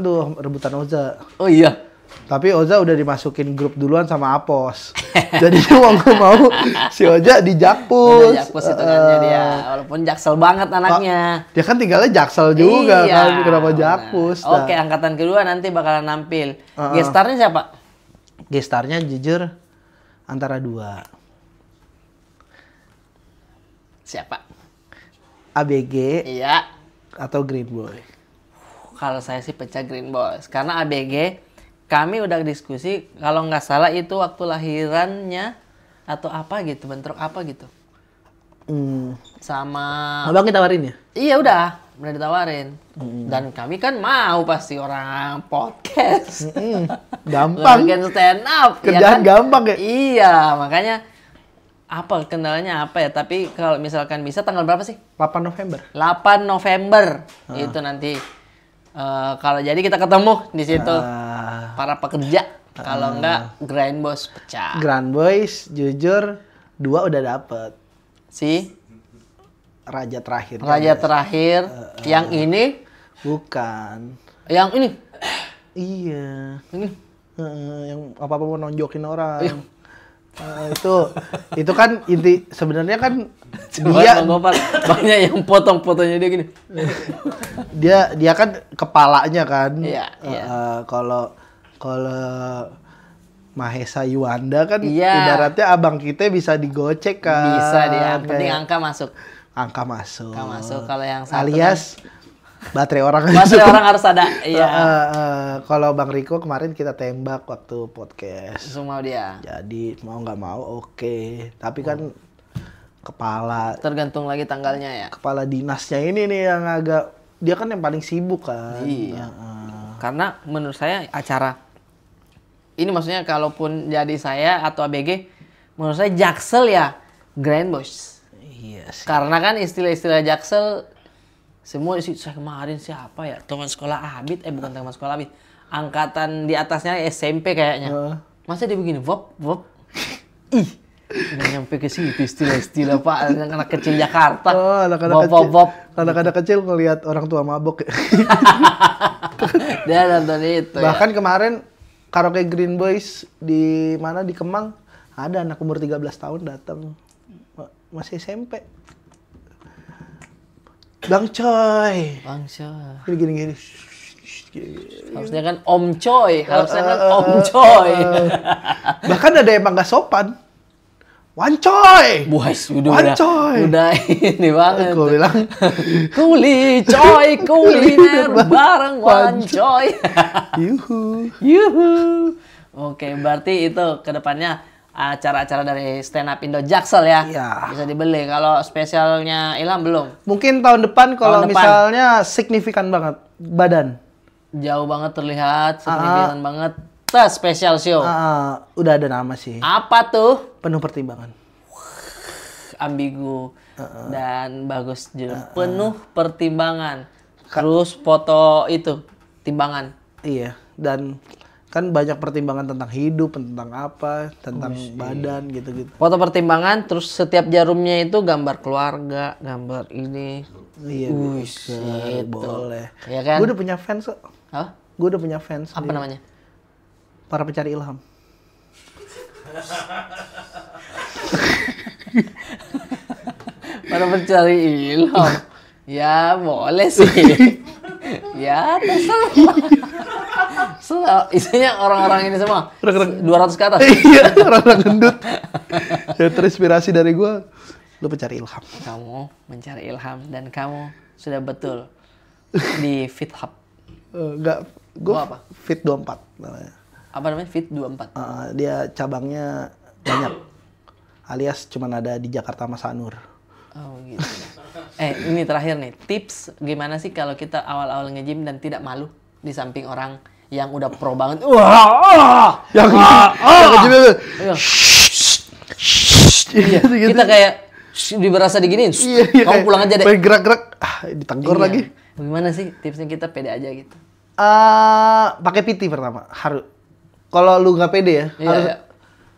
Speaker 1: Oza.
Speaker 2: Oh iya.
Speaker 1: Tapi Oza udah dimasukin grup duluan sama Apos. Jadi mau nggak mau si Oza di Jakpus.
Speaker 2: Jakpus hitungannya dia. Walaupun jaksel banget anaknya.
Speaker 1: Dia kan tinggalnya Jaksel juga
Speaker 2: Iya,
Speaker 1: kan, kenapa
Speaker 2: benar.
Speaker 1: Jakpus?
Speaker 2: Oke, angkatan kedua nanti bakalan nampil. Gestarnya siapa?
Speaker 1: Gestarnya jujur antara dua.
Speaker 2: Siapa?
Speaker 1: ABG
Speaker 2: Iya.
Speaker 1: atau Green Boy.
Speaker 2: Kalau saya sih pecah Green Boys. Karena ABG, kami udah diskusi, kalau nggak salah itu waktu lahirannya atau apa gitu, bentrok apa gitu. Sama
Speaker 1: Abang ditawarin ya?
Speaker 2: iya udah ditawarin. Dan kami kan mau pasti orang podcast.
Speaker 1: Gampang.
Speaker 2: Bagian stand up.
Speaker 1: Kerjaan gampang ya?
Speaker 2: Iya, makanya apa kendalanya apa ya? Tapi kalau misalkan bisa tanggal berapa sih?
Speaker 1: 8 November.
Speaker 2: 8 November. Itu nanti kalau jadi kita ketemu di situ. Para pekerja. Kalau enggak Grand Boss pecah.
Speaker 1: Grand Boys jujur 2 udah dapet.
Speaker 2: Si
Speaker 1: Raja terakhir.
Speaker 2: Raja terakhir yang ini,
Speaker 1: Bukan.
Speaker 2: yang ini.
Speaker 1: Iya.
Speaker 2: Ini.
Speaker 1: Yang apa-apa mau nonjokin orang. Itu kan inti sebenarnya kan dia
Speaker 2: Bang Gopal banyak yang potong-potongnya dia gini.
Speaker 1: dia kan kepalanya kan.
Speaker 2: Iya, iya.
Speaker 1: Kalau Mahesa Yuanda kan
Speaker 2: Iya.
Speaker 1: ibaratnya abang kita bisa digocek kan.
Speaker 2: Bisa dia, yang penting
Speaker 1: Kayak
Speaker 2: angka masuk.
Speaker 1: angka masuk.
Speaker 2: Angka masuk. Kalau yang satu
Speaker 1: Alias baterai orang
Speaker 2: kan, baterai orang harus ada. Iya.
Speaker 1: Kalau Bang Riko kemarin kita tembak waktu podcast.
Speaker 2: Semua dia.
Speaker 1: Jadi mau nggak mau oke. Tapi kan kepala
Speaker 2: Tergantung lagi tanggalnya ya.
Speaker 1: kepala dinasnya ini nih yang agak dia kan yang paling sibuk kan.
Speaker 2: Iya. Karena menurut saya acara ini maksudnya kalaupun jadi saya atau ABG, menurut saya Jaksel ya Grand Boss.
Speaker 1: Iya sih.
Speaker 2: Karena kan istilah-istilah Jaksel semua saya kemarin siapa ya? Teman sekolah Abid, bukan teman sekolah Abid. Angkatan di atasnya SMP kayaknya. Masa dia begini, vop. Ih. Nggak nyampe ke situ istilah-istilah Pak, anak kecil Jakarta.
Speaker 1: Oh, anak-anak kecil.
Speaker 2: Vop.
Speaker 1: Anak-anak kecil ngelihat orang tua mabok.
Speaker 2: Dia nonton itu.
Speaker 1: Bahkan kemarin karaoke Green Boys di mana di Kemang ada anak umur 13 tahun datang. Masih SMP. Bang Coy.
Speaker 2: Bangsa.
Speaker 1: Gini.
Speaker 2: Harusnya kan Om Coy, Om Coy.
Speaker 1: Bahkan ada yang emang gak sopan. Wan Coy.
Speaker 2: Buas,
Speaker 1: Wan Coy.
Speaker 2: udah ini banget.
Speaker 1: Gue bilang
Speaker 2: Kuli Coy, kuliner bareng Wan Coy. Yuhu. Oke, berarti itu kedepannya acara-acara dari Stand Up Indo Jaksel ya.
Speaker 1: Iya.
Speaker 2: Bisa dibeli. Kalau spesialnya Ilham belum.
Speaker 1: mungkin tahun depan kalau
Speaker 2: Tahun depan.
Speaker 1: misalnya signifikan banget badan.
Speaker 2: Jauh banget terlihat, signifikan banget. Tes special show.
Speaker 1: Udah ada nama sih.
Speaker 2: Apa tuh?
Speaker 1: Penuh pertimbangan.
Speaker 2: Ambigu dan bagus juga. Penuh pertimbangan. Terus foto itu timbangan.
Speaker 1: Iya, dan kan banyak pertimbangan tentang hidup, tentang apa, tentang badan gitu-gitu.
Speaker 2: Foto pertimbangan, terus setiap jarumnya itu gambar keluarga, gambar ini.
Speaker 1: Iya, bisa,
Speaker 2: gitu.
Speaker 1: boleh.
Speaker 2: Iya kan?
Speaker 1: Gue udah punya fans kok.
Speaker 2: Hah?
Speaker 1: Gue udah punya fans.
Speaker 2: Apa
Speaker 1: di-
Speaker 2: namanya?
Speaker 1: Para pencari ilham.
Speaker 2: Para pencari ilham. Ya boleh sih. Ya terserah. Isinya orang-orang ini semua. 200 ke atas.
Speaker 1: Iya, orang-orang gendut. Ya terinspirasi dari gue. Lu pencari ilham.
Speaker 2: Kamu mencari ilham dan kamu sudah betul di Fit Hub.
Speaker 1: Enggak, gue
Speaker 2: Gua apa?
Speaker 1: Fit 24 namanya.
Speaker 2: Apa namanya? Fit 24.
Speaker 1: Dia cabangnya banyak. Alias cuman ada di Jakarta sama Sanur.
Speaker 2: Oh gitu. Ini terakhir nih, tips gimana sih kalau kita awal-awal nge-gym dan tidak malu di samping orang yang udah pro banget.
Speaker 1: Yang nge-gym itu.
Speaker 2: Iya, kita kayak berasa diginiin.
Speaker 1: Iya,
Speaker 2: Kamu pulang aja deh.
Speaker 1: pengen gerak-gerak, ditegur
Speaker 2: Iya.
Speaker 1: lagi.
Speaker 2: Gimana sih tipsnya kita pede aja gitu?
Speaker 1: Pakai PT pertama, harus. Kalau lu nggak pede ya,
Speaker 2: Iya,
Speaker 1: harus
Speaker 2: iya.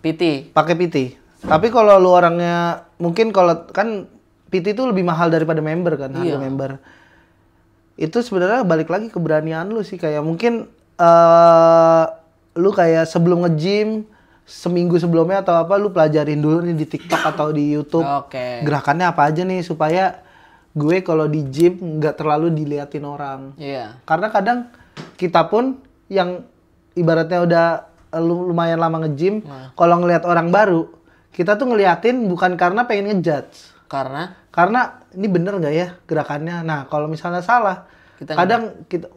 Speaker 2: PT.
Speaker 1: pakai PT. Tapi kalau lu orangnya, mungkin kalau kan PT itu lebih mahal daripada member kan, harga
Speaker 2: Iya.
Speaker 1: member. Itu sebenarnya balik lagi keberanian lu sih, kayak mungkin lu kayak sebelum nge-gym seminggu sebelumnya atau apa lu pelajarin dulu nih di TikTok atau di YouTube.
Speaker 2: Oke.
Speaker 1: Gerakannya apa aja nih supaya gue kalau di gym nggak terlalu diliatin orang.
Speaker 2: Iya.
Speaker 1: Karena kadang kita pun yang ibaratnya udah lumayan lama nge-gym, kalau ngelihat orang baru, kita tuh ngeliatin bukan karena pengen ngejudge. Karena ini bener nggak ya gerakannya. Nah, kalau misalnya salah,
Speaker 2: Kita
Speaker 1: kadang kita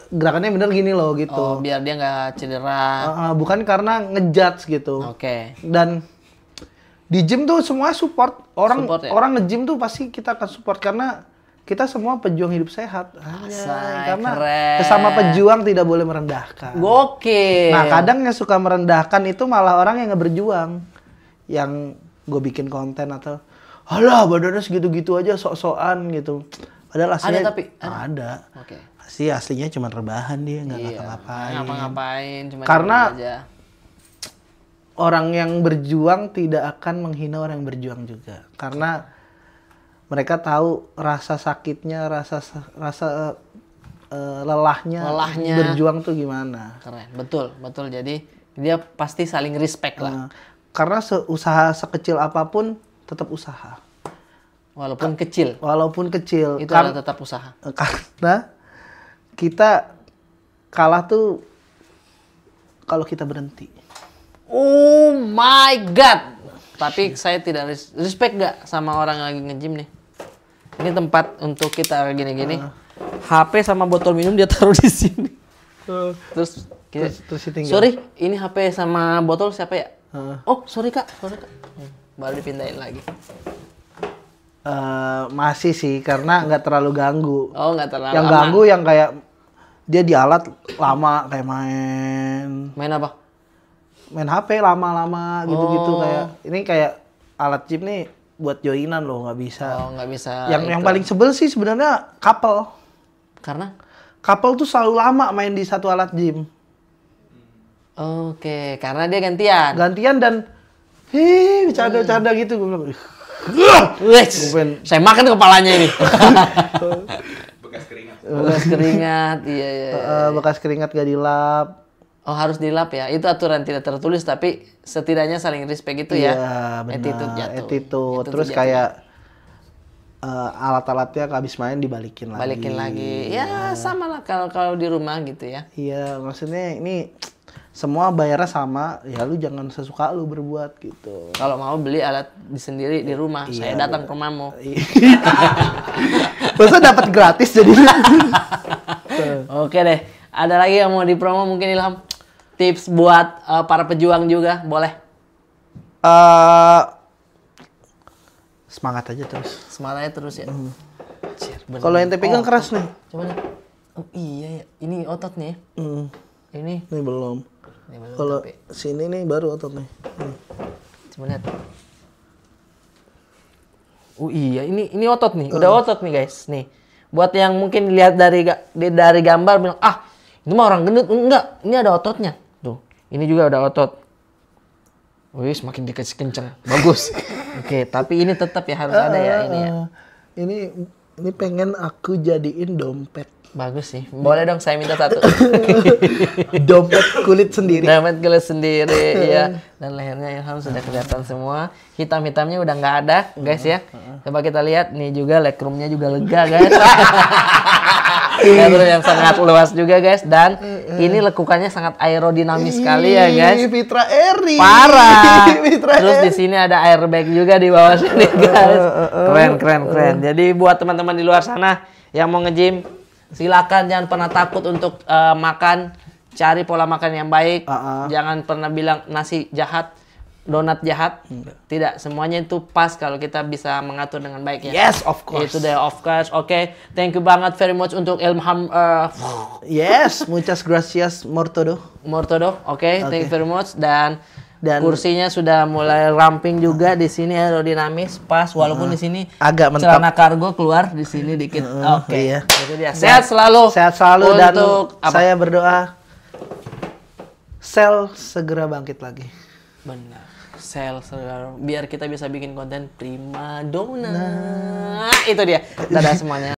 Speaker 1: gerakannya bener gini loh
Speaker 2: Oh,
Speaker 1: gitu.
Speaker 2: biar dia nggak cedera.
Speaker 1: Bukan karena ngejudge gitu.
Speaker 2: Oke.
Speaker 1: Dan di gym tuh semua support.
Speaker 2: Support ya?
Speaker 1: Orang nge-gym tuh pasti kita akan support karena kita semua pejuang hidup sehat.
Speaker 2: Asai,
Speaker 1: Karena
Speaker 2: keren.
Speaker 1: sesama pejuang tidak boleh merendahkan.
Speaker 2: Gokil.
Speaker 1: Nah, kadang yang suka merendahkan itu malah orang yang nggak berjuang. Yang gue bikin konten atau alah badannya segitu-gitu aja sok-sokan gitu. Padahal aslinya
Speaker 2: tapi
Speaker 1: ada.
Speaker 2: Oke.
Speaker 1: Pasti aslinya cuma rebahan dia, nggak
Speaker 2: Iya.
Speaker 1: ngapa-ngapain.
Speaker 2: Ngapa-ngapain cuma
Speaker 1: Karena-
Speaker 2: diem aja.
Speaker 1: Orang yang berjuang tidak akan menghina orang yang berjuang juga. Karena mereka tahu rasa sakitnya, rasa lelahnya berjuang tuh gimana.
Speaker 2: Keren. Betul. Jadi dia pasti saling respect lah.
Speaker 1: Karena usaha sekecil apapun tetap usaha.
Speaker 2: Walaupun kecil.
Speaker 1: Walaupun kecil.
Speaker 2: Itu adalah tetap usaha.
Speaker 1: Karena kita kalah tuh kalau kita berhenti.
Speaker 2: Oh my god. Tapi saya tidak respect gak sama orang yang lagi nge-gym nih. Ini tempat untuk kita gini-gini. HP sama botol minum dia taruh di sini. Terus
Speaker 1: ditinggal.
Speaker 2: sorry, ini HP sama botol siapa ya? Oh, sorry kak. Baru dipindahin lagi.
Speaker 1: Masih sih, karena nggak terlalu ganggu.
Speaker 2: Oh, nggak terlalu
Speaker 1: Yang
Speaker 2: lama.
Speaker 1: ganggu yang kayak dia di alat lama kayak main
Speaker 2: Main apa?
Speaker 1: HP lama-lama gitu-gitu
Speaker 2: Oh.
Speaker 1: ini kayak alat gym nih buat joinan loh, nggak bisa.
Speaker 2: Oh, nggak bisa.
Speaker 1: Yang
Speaker 2: itu.
Speaker 1: paling sebel sih sebenarnya couple.
Speaker 2: Karena?
Speaker 1: Couple tuh selalu lama main di satu alat gym.
Speaker 2: Oke, karena dia gantian.
Speaker 1: Gantian dan bercanda-bercanda gitu. Gue bilang,
Speaker 2: Wih,
Speaker 1: pengen-
Speaker 2: saya makan kepalanya ini.
Speaker 3: Bekas keringat.
Speaker 2: Bekas keringat, iya.
Speaker 1: bekas keringat gak dilap.
Speaker 2: Oh, harus dilap ya. Itu aturan tidak tertulis tapi setidaknya saling respect itu ya.
Speaker 1: Iya, benar.
Speaker 2: Attitude jatuh.
Speaker 1: Attitude.
Speaker 2: Itu
Speaker 1: Terus
Speaker 2: jatuh.
Speaker 1: kayak alat-alatnya habis main dibalikin lagi.
Speaker 2: Balikin lagi. Ya, sama lah kalau di rumah gitu ya.
Speaker 1: Iya, maksudnya ini semua bayarnya sama, ya lu jangan sesuka lu berbuat gitu.
Speaker 2: Kalau mau beli alat sendiri di rumah,
Speaker 1: Iya,
Speaker 2: saya datang ke rumahmu.
Speaker 1: Masa dapat gratis jadi.
Speaker 2: Oke deh. Ada lagi yang mau dipromo mungkin Ilham? Tips buat para pejuang juga, boleh?
Speaker 1: Semangat aja terus.
Speaker 2: Semangatnya terus ya. Anjir, bener.
Speaker 1: Kalau ente pegang keras nih.
Speaker 2: Coba lihat. Oh iya ya, ini otot nih. Ini.
Speaker 1: Ini belum.
Speaker 2: Ini belum,
Speaker 1: Kalau
Speaker 2: tapi-
Speaker 1: sini nih baru otot nih.
Speaker 2: Coba lihat. Oh iya, ini otot nih. Udah otot nih guys. Nih. Buat yang mungkin lihat dari gambar bilang, "Ah, itu mah orang gendut." Enggak, ini ada ototnya. Tuh. Ini juga ada otot. Wih, semakin dikasih kenceng. Bagus. Oke, tapi ini tetap ya harus ada ya ini ya.
Speaker 1: Ini pengen aku jadiin dompet.
Speaker 2: Bagus sih. Boleh dong saya minta satu.
Speaker 1: Dompet kulit sendiri.
Speaker 2: Dapat kulit sendiri ya. Dan lehernya Ilham sudah kelihatan semua. Hitam-hitamnya udah nggak ada, guys ya. Coba kita lihat nih juga legroomnya juga lega, guys. Legroom yang sangat luas juga, guys. Dan ini lekukannya sangat aerodinamis sekali ya, guys.
Speaker 1: Fitra Eri.
Speaker 2: Parah.
Speaker 1: Fitra
Speaker 2: Terus di
Speaker 1: Eri.
Speaker 2: sini ada airbag juga di bawah sini, guys. Keren. Jadi buat teman-teman di luar sana yang mau nge-gym, silakan jangan pernah takut untuk makan, cari pola makan yang baik. Jangan pernah bilang nasi jahat, donat jahat. Tidak, semuanya itu pas kalau kita bisa mengatur dengan baik ya.
Speaker 1: Yes, of course.
Speaker 2: Itu deh, of course. Oke, thank you banget very much untuk Ilham
Speaker 1: Yes, muchas gracias Mortodo.
Speaker 2: Mortodo. Oke, thank you very much dan
Speaker 1: Dan-
Speaker 2: kursinya sudah mulai ramping juga di sini aerodinamis pas walaupun di sini
Speaker 1: agak mentok.
Speaker 2: celana kargo keluar di sini dikit. Oke.
Speaker 1: iya.
Speaker 2: Itu dia. Sehat selalu.
Speaker 1: Sehat selalu dan
Speaker 2: untuk apa?
Speaker 1: saya berdoa sel segera bangkit lagi.
Speaker 2: Benar. Sel selalu biar kita bisa bikin konten prima donna. Itu dia. Dadah semuanya.